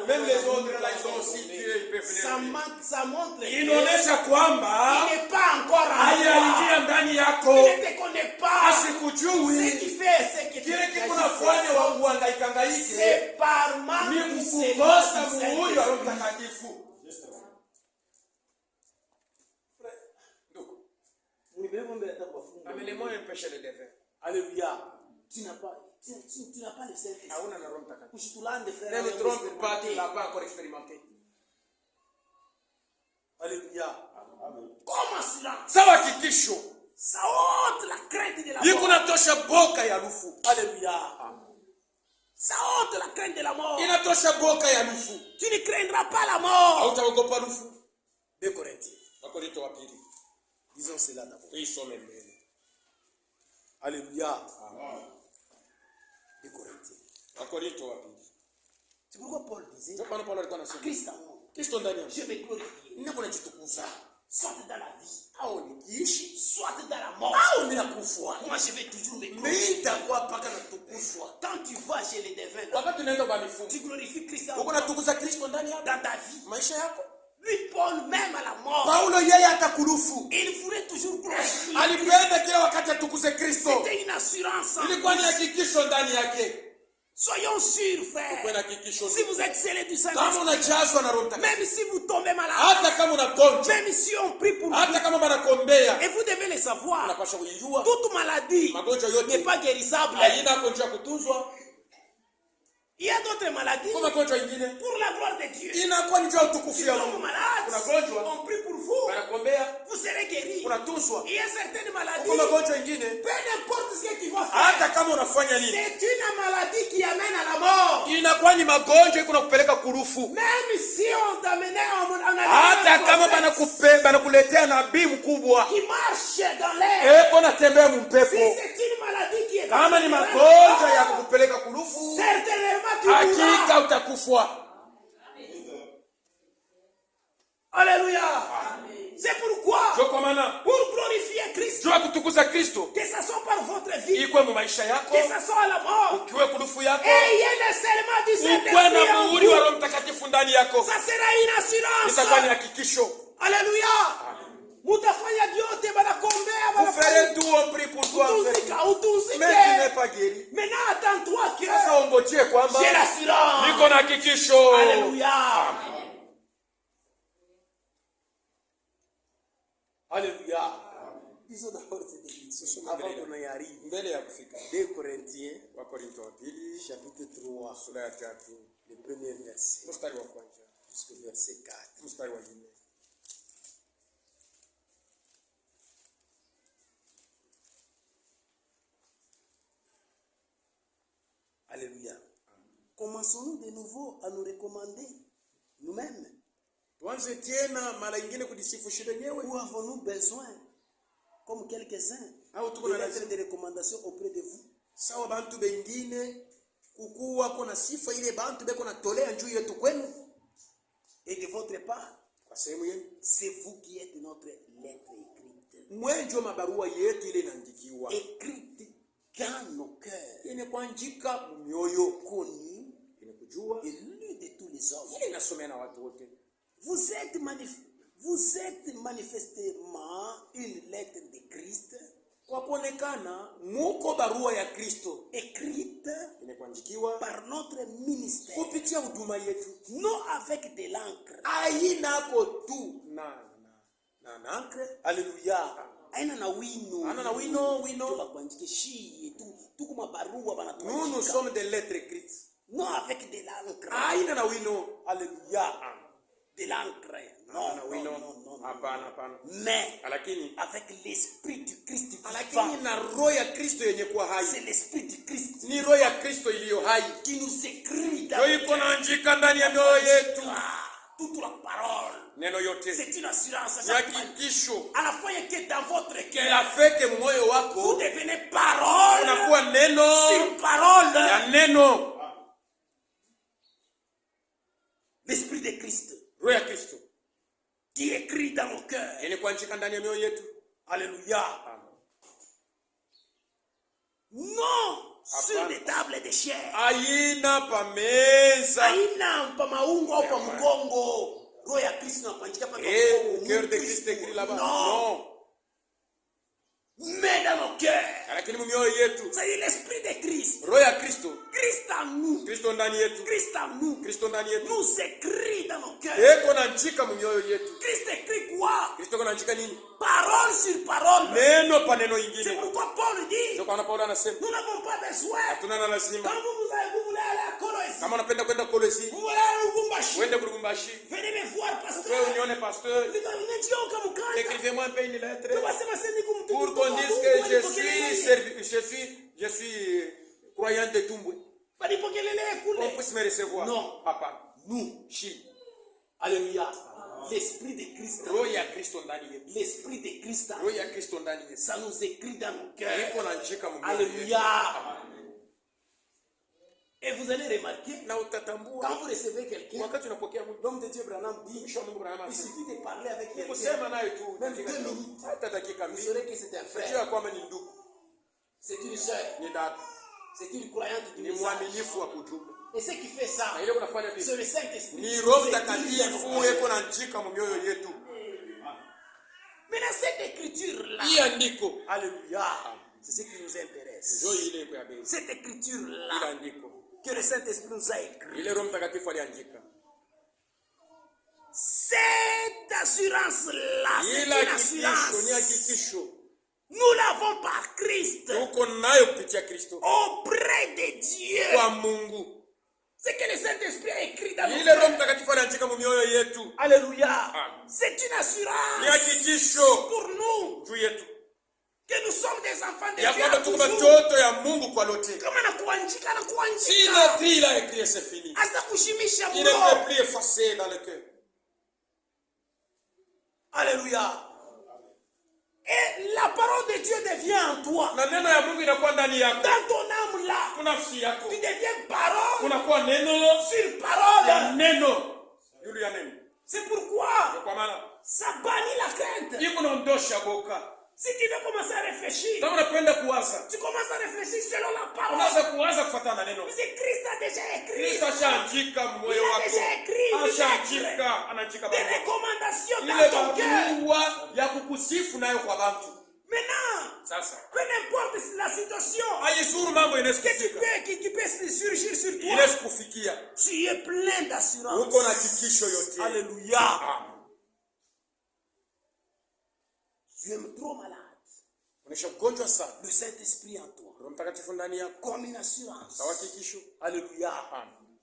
Même les autres là, ils ont aussi Dieu, ils peuvent venir. Ça montre Inaonesha kwamba il n'est pas encore en toi. hayaingia ndani Il yako. ne te connaît pas. Ce Asikujui. qui fait, c'est que Kile kikunafanya wa uhangaike. c'est par manque Ni du kukosa Saint-Esprit. muhuri wa Roho Mtakatifu. Amenez-moi un péché de dévers. Alléluia. Tu n'as pas le Saint-Esprit. Hauna na Roho Mtakatifu. Usitulande frère. Ne nous trompe pas, tu l'as pas encore expérimenté. Alléluia. Comment cela? Sawa hakikisho. Ça ôte la crainte de la Iko mort. natosha boka ya lufu. Alléluia. Ça ôte la crainte de la mort. Inatosha boka ya lufu. Tu ne craindras pas la mort. Hautaogopa lufu. 2 Corinthiens. Wakorintho wa pili. Disons cela d'abord. Tuisome mbele. Alléluia. 2 Corinthiens. Wakorintho wa pili. C'est pourquoi Paul disait, Ndio maana Paulo alikuwa anasema Christ en moi, Kristo ndani yangu. je vais glorifier. Ninapo najitukuza. Soit dans la vie, Au nikiishi, soit dans la mort. au ninakufa. Moi, je vais toujours me glorifier. Nitakuwa paka natukuzwa. Quand tu vas chez les devins, Wakati unaenda kwa mifumo, tu glorifies Christ en uko toi natukuza Kristo ndani yako. dans ta vie. Maisha yako. Lui, Paul, même à la mort, Paulo yeye atakulufu. il voulait toujours glorifier. Alipenda kila wakati atukuze Kristo. C'était une assurance. en Ilikuwa ni lui. hakikisho ndani yake. Soyons sûrs, Kwa frère. na hakikisho. Si vous êtes scellés du Kama Saint-Esprit, unajazwa na Roho Mtakatifu, même si vous tombez malade, hata kama unagonjwa, même si on prie pour vous, hata kama banakuombea, et vous devez le savoir, unapaswa kujijua toute maladie magonjwa yote n'est pas guérissable. haina gonjwa kutunzwa. Il y a d'autres maladies Kwa magonjwa ingine pour la gloire de Dieu. inakuwa ni jao tukufu Si ya vous êtes Mungu. malade, Unagonjwa, on prie pour vous, banakuombea, vous serez guéri. unatunzwa. Il y a certaines maladies, Kwa magonjwa ingine peu importe ce que tu vas hata faire, kama unafanya nini, c'est une maladie qui amène à la mort. inakuwa ni magonjwa iko nakupeleka kurufu. Même si on t'amenait en Hata kama prophète banakuletea nabii mkubwa, qui marche dans l'air, eko natembea si mumpepo, c'est une maladie qui est kama ni dans magonjwa l'air, ya kukupeleka kurufu, certainement tu mourras. hakika utakufa. Alléluia. C'est pourquoi, Ndio kwa maana pour glorifier Christ, jua kutukuza Kristo que ça soit par votre vie, ikwe mu maisha yako, que ça soit à la mort, ukiwe kurufu yako, ayez le serment du ukwe na Saint-Esprit en muhuri wa vous. Roho Mtakatifu ndani yako, Ça sera une itakuwa ni assurance. hakikisho. Alléluia. Mutafanya vyote banakombea Vous ferez tout, on prie pour toi, en fait. utuzika utuzike. Mais tu n'es pas guéri. Maintenant attends-toi que Sasa ongojee kwamba j'ai l'assurance. niko na hakikisho. Alléluia. Alléluia. Disons d'abord cette bénédiction avant qu'on y arrive. Mbele ya kufika 2 Corinthiens, Wakorintho wa pili chapitre 3, sura ya 3 le premier verset mstari wa kwanza jusqu'au verset 4. mstari wa 4. Alléluia. Commençons-nous de nouveau à nous recommander nous-mêmes? Tuanze tena mara nyingine kujisifu shida yenyewe, Ou avons-nous besoin, comme quelques-uns, au tuko de na lettres lazima de recommandation auprès de vous? sawa bantu bengine kukuwa kona sifa ile bantu beko natolea njuu yetu kwenu Et de votre part, kwa sehemu yenu, c'est vous qui êtes notre lettre écrite. mwenjo mabarua yetu ile inaandikiwa Écrite dans nos cœurs, yenye kuandika mioyo connue yenye kujua et lue de tous les hommes. ile inasomea na watu wote. Vous êtes manifestement une lettre de Christ, Kwa kuonekana muko barua ya Kristo écrite yenye kuandikiwa par notre ministère, kupitia huduma yetu, non avec de l'encre. ainako tu na ankre. Alléluia. Aina na wino. Ana na wino. Tuba kuandike shie tu. Tuko mabarua Nous banatuandika. sommes des lettres écrites. Non avec de l'encre. Aina na wino. Alléluia. De l'encre. Ana Non, wino. non. Hapana. Mais Lakini avec l'esprit du Christ vivant. lakini na roho ya Kristo yenye kuwa hai. C'est l'esprit du Christ Ni roho ya Kristo iliyo hai. qui nous écrit dans Ndio iko naandika ndani ya mioyo yetu. toute la parole. Neno yote C'est une assurance. ni hakikisho. À la fois que dans votre cœur, Inafeke moyo vous wako devenez parole unakuwa neno sur parole. ya neno. L'esprit de Christ Roho ya Kristo qui écrit dans nos cœurs. yenye kuandika ndani ya mioyo yetu. Alléluia. Non sur des tables de chair. Aina pameza. Haina pa maungo au pa mgongo. Roho ya Kristo inapanjika pa Le cœur de Christ écrit là-bas. Non. Mais dans nos cœurs. Lakini mioyo yetu. C'est l'esprit de Christ. Roho ya Kristo. Christ en nous. Kristo ndani yetu. Christ en nous. Kristo ndani yetu. Nous écrit dans nos cœurs. Eko naandika mioyo yetu. Christ écrit quoi? Kristo anaandika nini? Parole sur parole. Neno pa neno C'est ingine. pourquoi Paul dit, Ndio kwa Paulo anasema nous n'avons pas besoin. hatuna na lazima. Quand vous voulez aller à Colossiens, Kama unapenda kwenda Kolwezi, vous voulez aller au Lubumbashi, uende Lubumbashi. venez me voir, Wewe pasteur. unione pasteur. Écrivez-moi un peu une lettre pour qu'on dise que je suis croyant de Tumbwe. On puisse me recevoir. Non. Papa. Nous, Chi. alléluia, l'esprit de Christ, Roho ya Kristo ndani yetu. l'esprit de Christ, Roho ya Kristo ndani yetu. ça nous écrit dans nos cœurs. Iko na njika mu mioyo yetu. Alléluia. Et vous allez remarquer, Na utatambua quand vous recevez quelqu'un, wakati unapokea mtu, l'homme de Dieu Branham dit, mwisho wa Mungu Branham il anasema, suffit de parler avec quelqu'un, kusema naye tu même dakika 2 kidogo, minutes, hata dakika vous mbili, saurez que c'est un frère, unajua kwamba ni ndugu, c'est une soeur, ni dada, c'est une croyante du ni message. mwaminifu wa kujumbe. Et ce qui fait ça, Na ile unafanya c'est vipi? le Saint-Esprit. Ni Roho C'est Christ dans nos Mtakatifu cœurs. eko na njika mu mioyo yetu. Maintenant, cette écriture-là, Hii andiko, alléluia, c'est ce qui nous intéresse. ndio ile iko ya bei. Cette Ile écriture-là, andiko, que le Saint-Esprit nous a écrit, ile Roho Mtakatifu aliandika. cette assurance-là, c'est Ila une hakikisho ni assurance. hakikisho. Nous l'avons par Christ Tuko nayo kupitia Kristo auprès de Dieu. kwa Mungu. C'est que le Saint-Esprit a écrit dans nos Ile Roho cœurs. Mtakatifu aliandika mu mioyo yetu. Alléluia. Amen. C'est une Ni assurance hakikisho pour nous juu yetu que nous sommes des enfants de ya Dieu. kwamba à tuko toujours. watoto ya Mungu kwa lote. Kama nakuandika Si il nakuandika. est écrit, il a écrit, c'est fini. Hasta kushimisha Il ne moyo. peut plus effacer dans le cœur. Alléluia. Et la parole de Dieu devient en toi. Na neno ya Mungu inakuwa ndani yako. Dans ton âme là, Kuna nafsi yako. tu deviens parole Kunakuwa neno sur ya parole. neno. Yule ya neno. C'est pourquoi Kwa maana ça bannit la crainte. iko naondosha boka. Si tu veux commencer à réfléchir, Kama unapenda kuwaza, tu commences à réfléchir selon la parole. unaanza kuwaza kufuatana na neno. Parce que Christ a déjà écrit Kristo ashaandika moyo Il a wako. déjà écrit, Ashaandika, anaandika des barua. recommandations Ile dans ton cœur. barua ya kukusifu nayo kwa bantu. Maintenant, Sasa, peu importe la situation haisuru mambo que tu inasikufika. peux, qui peut surgir sur toi, Ile sikufikia. tu es plein d'assurance. Uko na hakikisho yote. Alléluia. Amen. Tu es trop malade. Unaisha mgonjwa sana. Le Saint-Esprit en toi, Roho Mtakatifu ndani yako. comme une assurance, Sawa hakikisho. alléluia, Amen.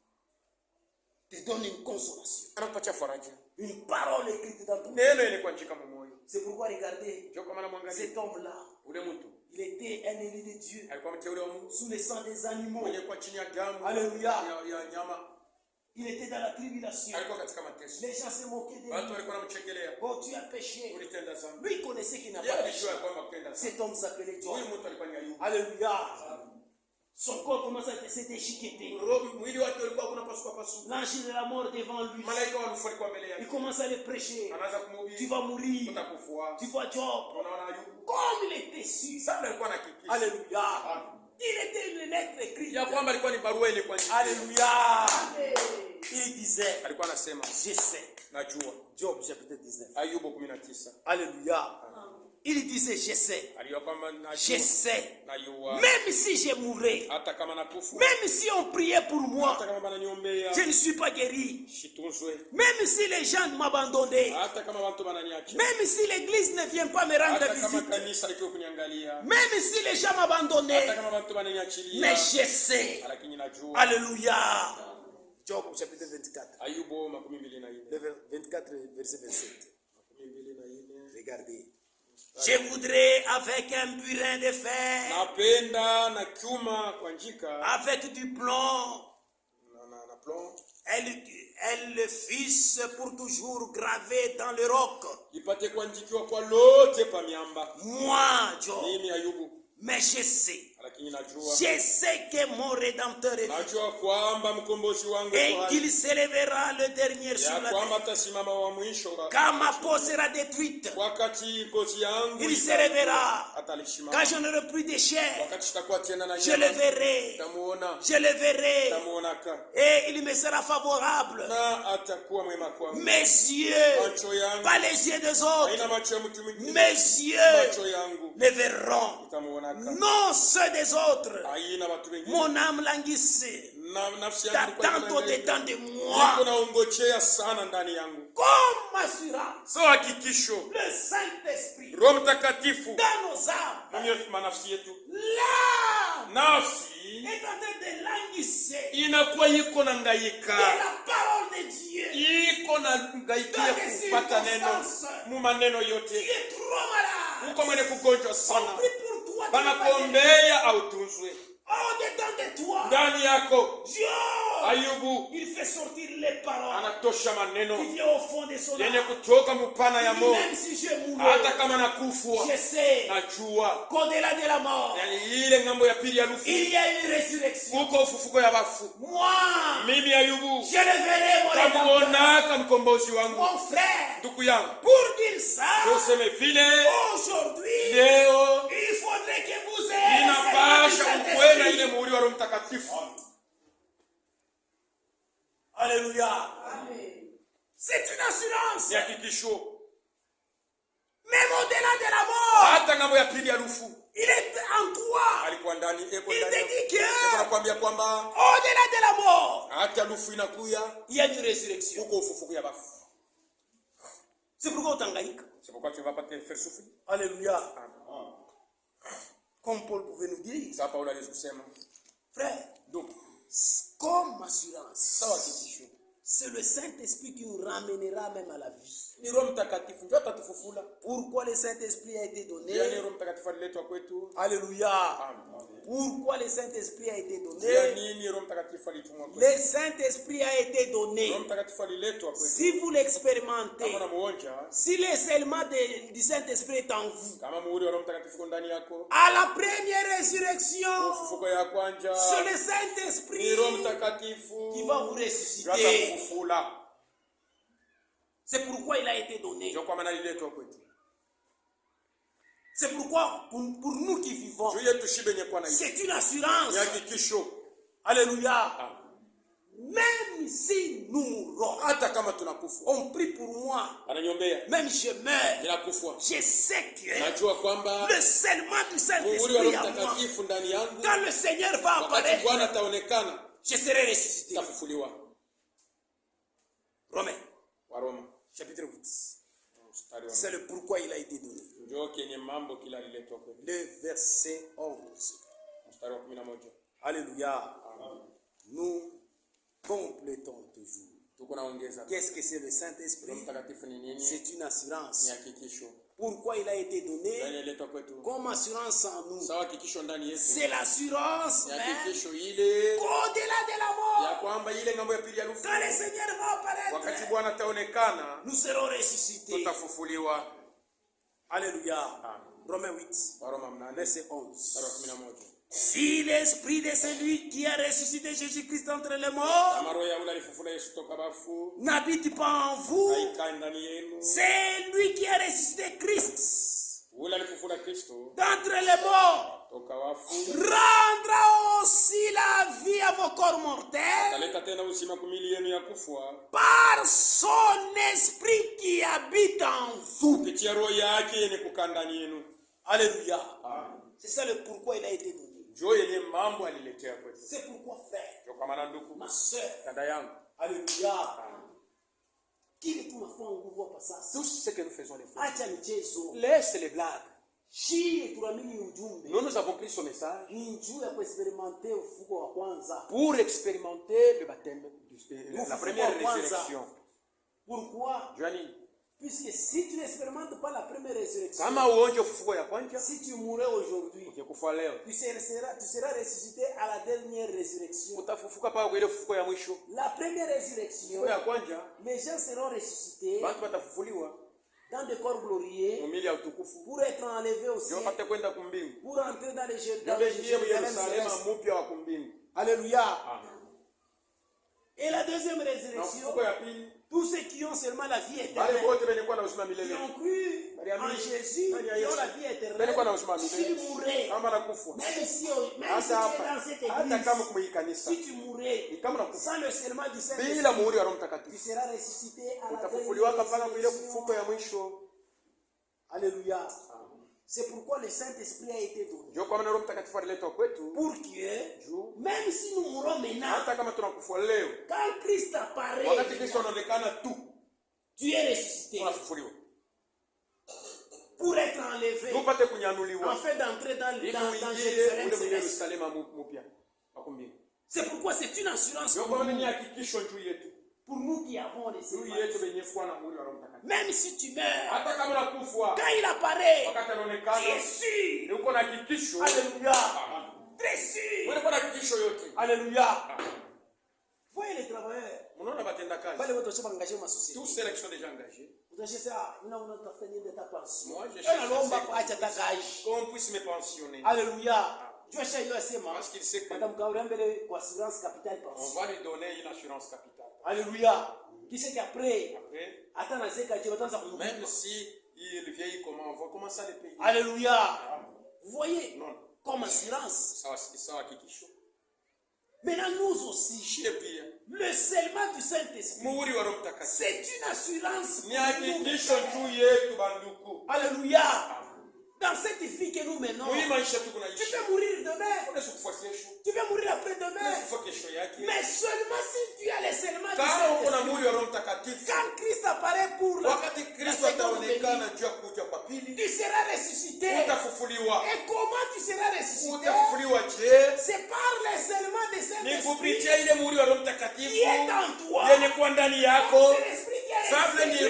te donne une consolation. Anakupatia faraja. Une parole écrite dans ton cœur. Neno ile kwa njika moyo. C'est pourquoi regardez, Njoo kwa maana mwangalie. cet homme-là, Ule mtu il était un élu de Dieu, alikuwa mteule wa Mungu. sous le sang des animaux. Mwenye kwa chini ya damu Alléluia. ya nyama. Il était dans la tribulation. Alikuwa katika mateso. Les gens se moquaient de Watu lui. walikuwa wanamchekelea. Oh, tu as péché. Ulitenda dhambi. Lui, il connaissait qu'il n'a Yeye pas alijua péché. kwamba kutenda dhambi. Cet homme s'appelait Job. Huyu mtu alikuwa ni Ayubu. Alléluia. Son corps commence à se déchiqueter. Mwili wake ulikuwa kuna pasuka pasuka. L'ange de la mort devant lui. Malaika walikuwa mbele Il yake. commence à le prêcher. Anaanza Tu kumhubiri. vas mourir. Utakufua. Tu vois Job. Unaona Ayubu. Comme il était sûr. Sasa alikuwa na hakikisho. Alléluia. Il était une lettre écrite. Ya kwamba alikuwa ni barua ile kwa njia. Alléluia. Il disait, Alikuwa anasema, je sais. najua. Job chapitre 19. Ayubu 19. Alléluia. Il disait, je sais. Alijua kwamba Je sais. najua. Même si je mourais, Hata kama nakufa. même si on priait pour moi, Hata kama bananiombea. je ne suis pas guéri. Shitunzwe. Même si les gens m'abandonnaient, Hata kama watu bananiacha. même si l'église ne vient pas me rendre Hata kama visite, kanisa liko kuniangalia. même si les gens Hata m'abandonnaient, kama watu bananiachilia. mais je sais. Lakini najua. Alléluia. Job chapitre 24. Ayubu 24. Le 24 verset 27. 24. Regardez. Je voudrais avec un burin de fer, Napenda na chuma kwa njika. avec du plomb, Na plomb. elle le fils pour toujours gravé dans le roc. Ipate kuandikiwa kwa lote pa miamba. Moi, Job, Mimi Ayubu. mais je sais. Lakini najua. Je sais que mon rédempteur est vivant Najua kwamba mkombozi wangu et yuko hai. qu'il s'élèvera le dernier sur Ya la kwamba terre. atasimama wa mwisho. Quand ma peau sera détruite, Wakati ngozi yangu il se révélera. atalisimama. Quand je n'aurai plus de chair, Wakati tutakuwa tena na je le nyama. verrai. Tamuona. Je le verrai. Tamuonaka. Et il me sera favorable. Na atakuwa mwema kwangu. Mes yeux, Macho yangu. pas les yeux des autres, Haina macho ya mtu mwingine. mes yeux Macho yangu. le verront. Tamuonaka. Non ceux des autres. Haina watu wengine. Mon âme languissait, Nafsi yangu ilikuwa d'attente au-dedans de niko moi. naongojea sana ndani yangu. Comme assurance, So hakikisho. le Saint-Esprit Roho Mtakatifu dans nos âmes. na manafsi yetu. L'âme Nafsi hii est en train de languisser inakuwa iko na de ngaika, la parole de Dieu. iko na ngaikia kupata neno mu maneno yote. Tu es trop malade. Uko mwenye kugonjwa On sana, prie pour toi. Tu bana vas pas guérir. kuombea au tunzwe Au-dedans de toi, ndani yako. Dieu, Ayubu il fait sortir les paroles anatosha maneno qui viennent au fond de son yenye âme. kutoka mupana ya Il dit, moyo, même si je mourrais, hata kama nakufwa je sais najua, qu'au-delà de la mort, yani ile ngambo ya pili ya lufu il y a une résurrection. uko ufufuko ya bafu. Moi, Mimi Ayubu je le verrai, mon rédempteur, tamuonaka mkombozi wangu. mon frère. Ndugu yangu, Pour dire ça, tuseme vile aujourd'hui, leo il faudrait que vous ayez inapasha le ukuwe na ile Saint-Esprit. muhuri wa Roho Mtakatifu. Alléluia. C'est une assurance. Ni hakikisho Même au-delà de la mort, hata ngambo ya pili ya lufu il est en toi. alikuwa ndani, eko Il ndani. te dit que Eko nakwambia kwamba au-delà de la mort, hata lufu inakuya, il y a une résurrection. uko ufufuko ya bafu. C'est pourquoi on t'engaïque. C'est pourquoi tu vas pas te faire souffrir. Alléluia. Comme Paul pouvait nous dire, Sasa Paulo alisema, frère, donc comme assurance, sawa hakikisho c'est le Saint-Esprit qui nous ramènera même à la vie. ni Roho Mtakatifu ndio atatufufula. Pourquoi le Saint-Esprit a été donné? Yani Roho Mtakatifu aliletwa kwetu. Alléluia. Amen. Pourquoi le Saint-Esprit a été donné? Yani Roho Mtakatifu alitumwa kwetu. Le Saint-Esprit a été donné. Roho Mtakatifu aliletwa kwetu. Si vous l'expérimentez, Kama unamuonja, si le scellement du Saint-Esprit est en vous, kama muhuri wa Roho Mtakatifu ndani yako, à la première résurrection, ufufuko ya kwanja c'est le ni Saint-Esprit Roho Mtakatifu qui va vous ressusciter. atakufufula. C'est pourquoi il a été donné. Ndio kwa maana aliletwa kwetu. C'est pourquoi, pour nous qui vivons, Juu yetu shibe nye kwa na hiyo. c'est une assurance. Ni hakikisho. Alléluia. Ah. Même si nous mourons, Hata kama tunakufa. on prie pour moi, Ananyombea. même je meurs, Ninakufa. je sais que Najua kwamba le scellement du muhuri wa Roho Saint-Esprit à moi, Mtakatifu ndani yangu, quand le Seigneur va wakati Bwana apparaître, ataonekana, je serai ressuscité. tafufuliwa. Romains, Waroma. chapitre 8. Mstari wa C'est le pourquoi il a été donné. ndio kenye mambo kila aliletwa kwetu. Le verset 11. Mstari wa 11. Alléluia. Nous complétons toujours. Tuko naongeza. Qu'est-ce que c'est le Roho Saint-Esprit? Mtakatifu ni nini? C'est une assurance. Ni hakikisho. Pourquoi il a été donné Ndani aliletwa kwetu. comme assurance en nous? Sawa hakikisho ndani yetu. C'est l'assurance Ni même hakikisho ile qu'au-delà de la ya mort, kwamba ile ngambo ya pili ya lufu, quand le Seigneur va wakati apparaître, Bwana ataonekana, nous serons ressuscités. tutafufuliwa. Alléluia. Romains 8, Waroma 8 verset mstari 11. wa 11. Si l'esprit de celui qui a ressuscité Jésus-Christ entre les morts Kama roho ya yule alifufula Yesu toka bafu n'habite pas en vous, haikai ndani yenu, c'est lui qui a ressuscité Christ yule alifufula Kristo d'entre les morts toka wafu, rendra aussi la vie à vos corps mortels ataleta tena uzima kumili yenu ya kufwa par son esprit qui habite en vous. kupitia roho yake yenye kukaa ndani yenu. Alléluia. C'est ça le pourquoi il a été donné. Ndio yenye mambo aliletea kwetu. C'est pourquoi, frère, Ndio kwa maana ndugu, ma soeur, dada yangu, alléluia, kile tunafanya nguvu hapa sasa, tout ce que nous faisons les frères, acha michezo, laisse les blagues. shie tuamini ujumbe. Nous nous avons pris ce message Ni juu ya kuexperimenter ufuko wa kwanza. pour expérimenter le baptême, la Ufufuko première wa kwanza. résurrection. Pourquoi? Johnny, Puisque si tu n'expérimentes pas la première résurrection, kama uonje ufufuko ya kwanza, si tu mourrais aujourd'hui, ukikufa leo, tu seras ressuscité à la dernière résurrection. utafufuka pa kwa ile ufufuko ya mwisho. La première résurrection, Ufufuko ya kwanza, les gens seront ressuscités watu watafufuliwa dans des corps glorieux mwili ya utukufu, pour être enlevés au ndio ciel, wapate kwenda kumbingu, pour entrer dans les ndio waingie Yerusalemu mpya wa kumbingu. Alléluia. Amen. Et la deuxième Na résurrection, ufufuko ya pili, tous ceux qui ont seulement la vie wale éternelle, wote wenye kuwa na uzima qui milele, ont cru en Jésus, qui ont la vie wenye kuwa na éternelle, uzima s'ils milele, mourraient, kama nakufa même si tu es hata hapa, dans cette hata kama église, kumwii kanisa, si tu mourrais ni kama nakufa sans le serment du bila Saint-Esprit, muhuri wa Roho tu Mtakatifu, seras ressuscité à la utafufuliwa mpaka kwa ile résurrection. ufufuko ya mwisho. Alléluia. C'est pourquoi le Saint-Esprit a été donné. Ndio kwa maana Roho Mtakatifu aliletwa kwetu, Pour que, juu même si nous mourons maintenant, hata kama tunakufa leo, quand Christ apparaît, wakati Kristo anaonekana tu, tu es ressuscité tunafufuliwa pour être enlevé, tupate kunyanuliwa afin d'entrer dans ili Jérusalem uingie ule céleste. Yerusalemu mpya wa C'est pourquoi c'est une assurance pour nous qui avons les séquences. Même si tu meurs, quand il apparaît, tu es sûr. Alléluia. Très sûr. Alléluia. Voyez les travailleurs. Tous ceux qui sont déjà engagés. Moi, je cherche qu'on puisse me pensionner. Alléluia. Parce qu'il sait qu'on va lui donner une assurance capitale. Alléluia. Qui sait qu'après, même si il vieillit, comment on va commencer à les payer. Alléluia. Vous voyez, comme assurance. Maintenant, nous aussi, le scellement du Saint-Esprit, c'est une assurance. Alléluia. Dans cette vie que nous menons, tu peux mourir demain. Tu peux mourir après-demain. Mais seulement si tu as le scellement du Saint-Esprit. Quand Christ apparaît pour la seconde venue, tu seras ressuscité. Et comment tu seras ressuscité? C'est par le scellement du Saint-Esprit qui est en toi. C'est l'Esprit qui est ressuscité.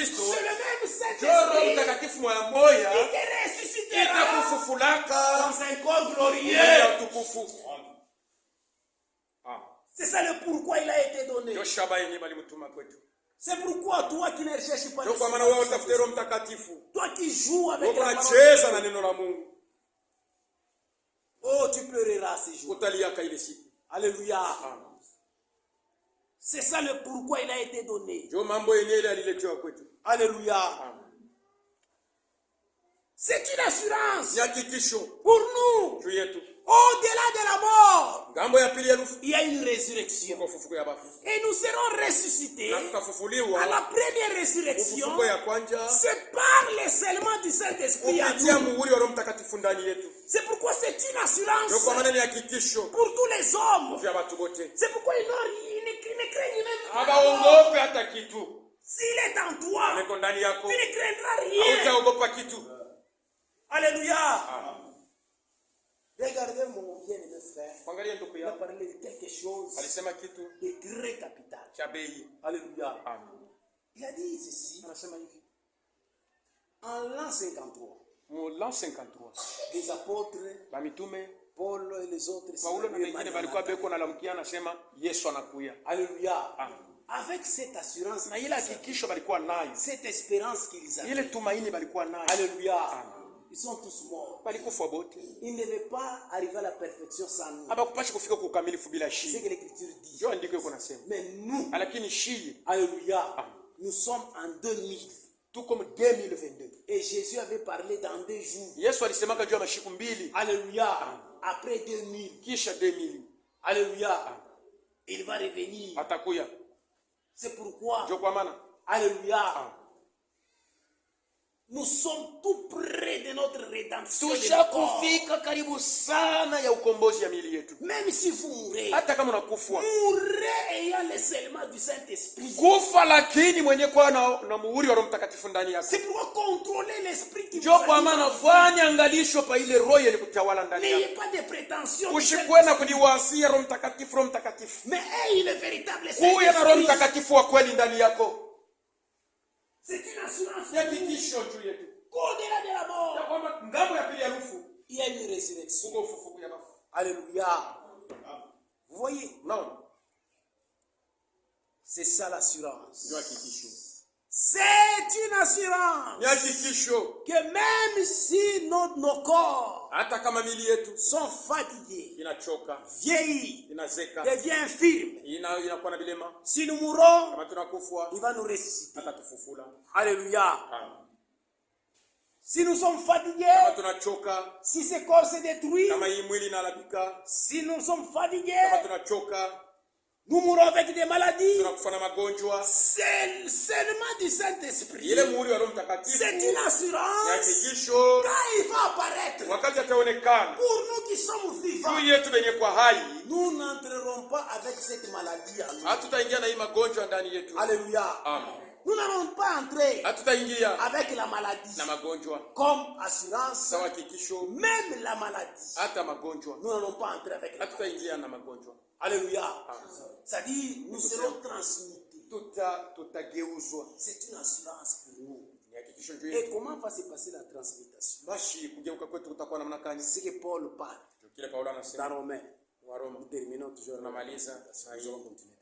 C'est le même Saint-Esprit qui te ressuscitera dans un corps glorieux. C'est ça le pourquoi il a été donné. C'est pourquoi toi qui ne cherches pas le toi qui joues avec la parole, oh, tu pleureras ces jours. Alléluia. C'est ça le pourquoi il a été donné. Alléluia. C'est une assurance pour nous. Au-delà de la mort, il y a une résurrection. Et nous serons ressuscités à la première résurrection. C'est par le scellement du Saint-Esprit. C'est pourquoi c'est une assurance pour tous les hommes. C'est pourquoi ils ne craignent même pas. S'il est en toi, tu ne craindras rien. Alléluia. Regardez mon bien-aimé frère. Il a parlé de quelque chose de très capital. Alléluia. Il a dit ceci. En l'an 53, les apôtres, Paul et les autres, Alléluia. Avec cette assurance, cette espérance qu'ils avaient, Alléluia. Ils sont tous morts. Ils ne devaient pas arriver à la perfection sans nous. C'est que l'Écriture dit. Mais nous, Alléluia, nous sommes en 2000. Tout comme 2022. Et Jésus avait parlé dans 2 jours. Alléluia. Après 2000. Alléluia. Il va revenir. C'est pourquoi. Alléluia. Nous sommes tout près de notre rédemption. Même si vous mourrez, mourrez ayant le scellement du Saint-Esprit. C'est pourquoi contrôler l'esprit qui vous anime. N'ayez pas de prétention. Mais ayez le véritable Saint-Esprit. C'est une assurance. Au-delà de la mort, il y a une résurrection. Alléluia. Vous voyez? Non. C'est ça l'assurance. C'est une assurance que même si nos corps sont fatigués, vieillis, deviennent infirmes, si nous mourons, il va nous ressusciter. Alléluia. Si nous sommes fatigués, si ce corps se détruit, si nous sommes fatigués, nous mourons avec des maladies. C'est seulement du Saint-Esprit. C'est une assurance. Quand il va apparaître, pour nous qui sommes vivants, vivants, nous n'entrerons pas avec cette maladie en nous. Alléluia. Amen. Nous n'allons pas entrer avec la maladie comme assurance, même la maladie. Nous n'allons pas entrer avec la maladie. Alléluia. C'est-à-dire, nous serons transmutés. C'est une assurance pour nous. Et comment va se passer la transmutation? C'est que Paul parle dans Romains. Nous terminons toujours. Nous allons continuer.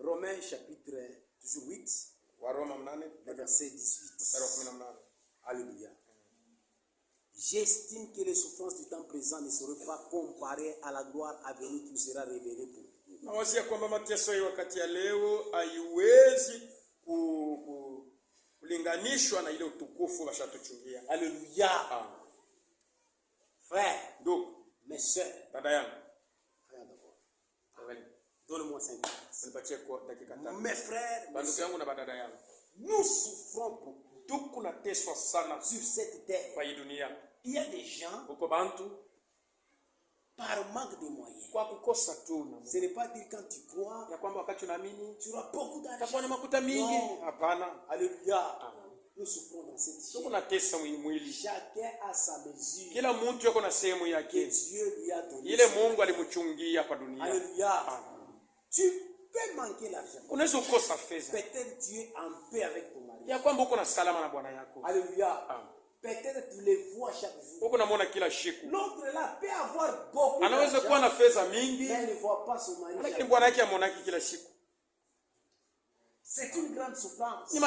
Romains chapitre 8, verset 18. Alléluia. J'estime que les souffrances du temps présent ne seraient pas comparées à la gloire à venir qui nous sera révélée pour nous. Alléluia. Frère, mes soeurs, frère d'abord, donne-moi 5 minutes. Mes frères, nous souffrons beaucoup sur cette terre. Il y a des gens, par manque de moyens. Ce n'est pas dire quand tu crois, tu auras beaucoup d'argent. Non. Alléluia. Nous souffrons dans cette chair. Chacun a sa mesure que Dieu lui a donnée. Alléluia. Tu peux manquer l'argent. Peut-être tu es en paix avec ton mari. Alléluia. Peut-être tu les vois chaque jour. L'autre là peut avoir beaucoup d'argent, mais il ne voit pas son mari chaque jour. C'est une grande souffrance. Il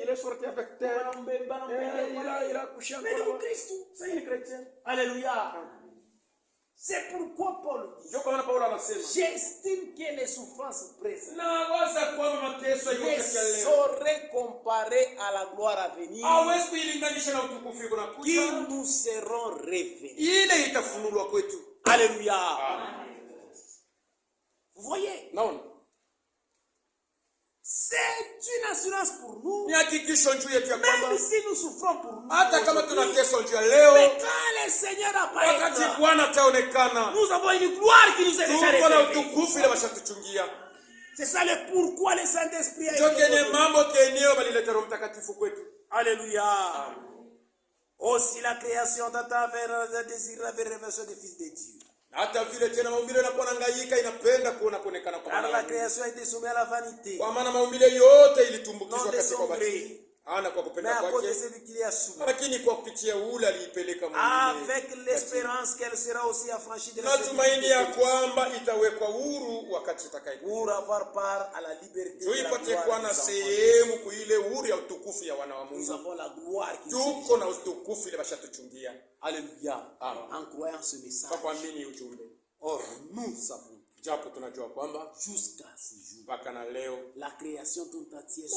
est sorti avec terre. Il a couché encore. Alléluia. C'est pourquoi Paul dit, j'estime que les souffrances présentes ne sauraient comparer à la gloire à venir qui nous seront révélés. Alléluia. Vous voyez? Non. C'est une assurance pour nous. Même si nous souffrons pour nous. Mais quand le Seigneur apparaîtra, nous avons une gloire qui nous est déjà révélée. C'est ça le pourquoi le Saint-Esprit a été. Alléluia. Aussi la création d'attend vers désir la révélation des fils de Dieu. Car la création a été soumise à la vanité. Non de son gré, mais à cause de celui qui est soumis. Avec l'espérance qu'elle sera aussi affranchie de la pour avoir part à la liberté de la gloire nous avons la gloire qui nous est. Alléluia. En croyant ce message. Or, nous savons jusqu'à ce jour, la création tout entière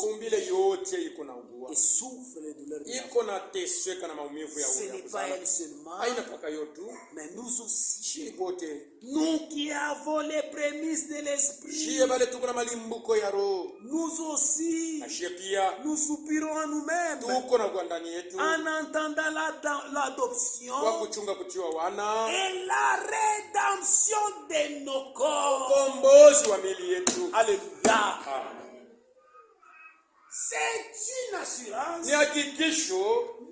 et souffre les douleurs de la ce n'est pas elle seulement, mais nous aussi, nous qui avons les prémices de l'esprit, nous aussi, nous soupirons en nous-mêmes en entendant l'adoption et la rédemption de nos corps. Alléluia. C'est une assurance.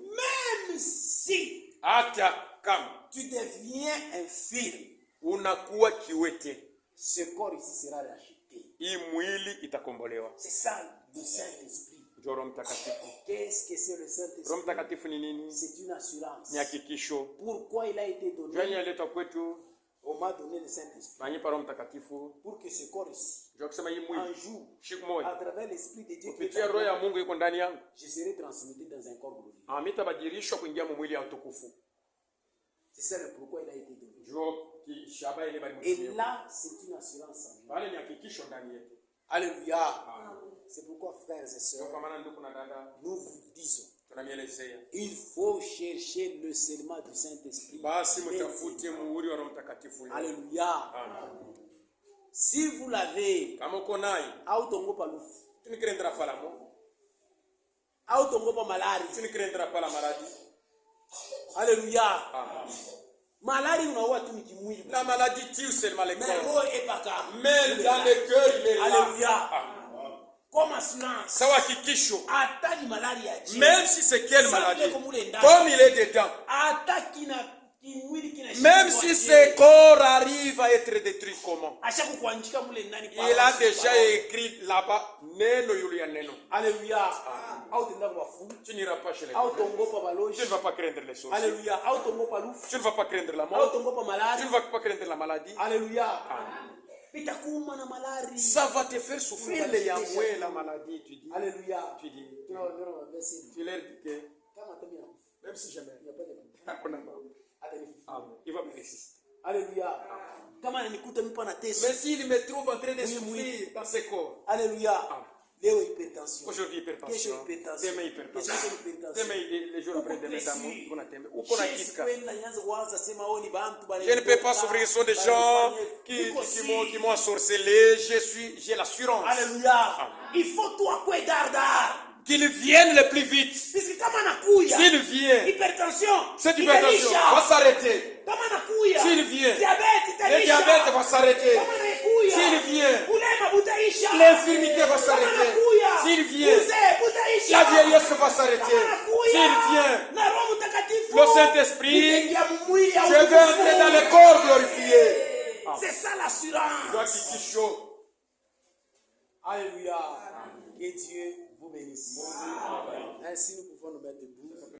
Même si tu deviens infirme, ce corps ici sera racheté. C'est ça le Saint-Esprit. Qu'est-ce que c'est le Saint-Esprit? C'est une assurance. Pourquoi il a été donné? On m'a donné le Saint-Esprit pour que ce corps ici, un jour, à travers l'Esprit de Dieu, je serai transmuté dans un corps glorieux. C'est ça le pourquoi il a été donné. Et là, c'est une assurance en nous. Alléluia. C'est pourquoi, frères et sœurs, nous vous disons, il faut chercher le scellement du Saint-Esprit. Alléluia. Si vous l'avez, tu ne craindras pas la maladie. Alléluia. Maladie unaua tu kimwili. La maladie tue seulement les Mais corps. roho est pas calme. Mais dans le cœur, il est là. Alléluia. Comme assurance. Sawa hakikisho. Ataki malaria. Même si c'est quelle maladie. Comme il est dedans. Ataki na kimwili kina. Même si ce corps arrive à être détruit, comment? Ashaku kuandika mule ndani. Il a déjà écrit là-bas. Neno yulia neno. Alléluia. Tu n'iras pas chez les gens. Tu ne vas pas craindre les choses. Alléluia. Tu ne vas pas craindre la mort. Tu ne vas pas craindre la maladie. Alléluia. Ça va te faire souffrir les yamoué, la maladie, tu dis. Alléluia. Tu dis. Tu leur dis que même si jamais il va me résister. Alléluia. Mais s'il me trouve en train de souffrir dans ce corps. Alléluia. Aujourd'hui hypertension. Demain hypertension. Demain les jours après demain d'amour. Je ne peux pas souffrir. Ce sont des gens qui m'ont ensorcelé. J'ai l'assurance. Alléluia. Il faut toi quoi dardar. Qu'ils viennent le plus vite. S'il vient, cette hypertension va s'arrêter. S'il vient, le diabète va s'arrêter. S'il vient, l'infirmité va s'arrêter. S'il vient, la vieillesse va s'arrêter. S'il vient, le Saint-Esprit, je vais entrer dans le corps glorifié. C'est ça l'assurance. Alléluia. Que Dieu vous bénisse. Ainsi nous pouvons nous mettre debout.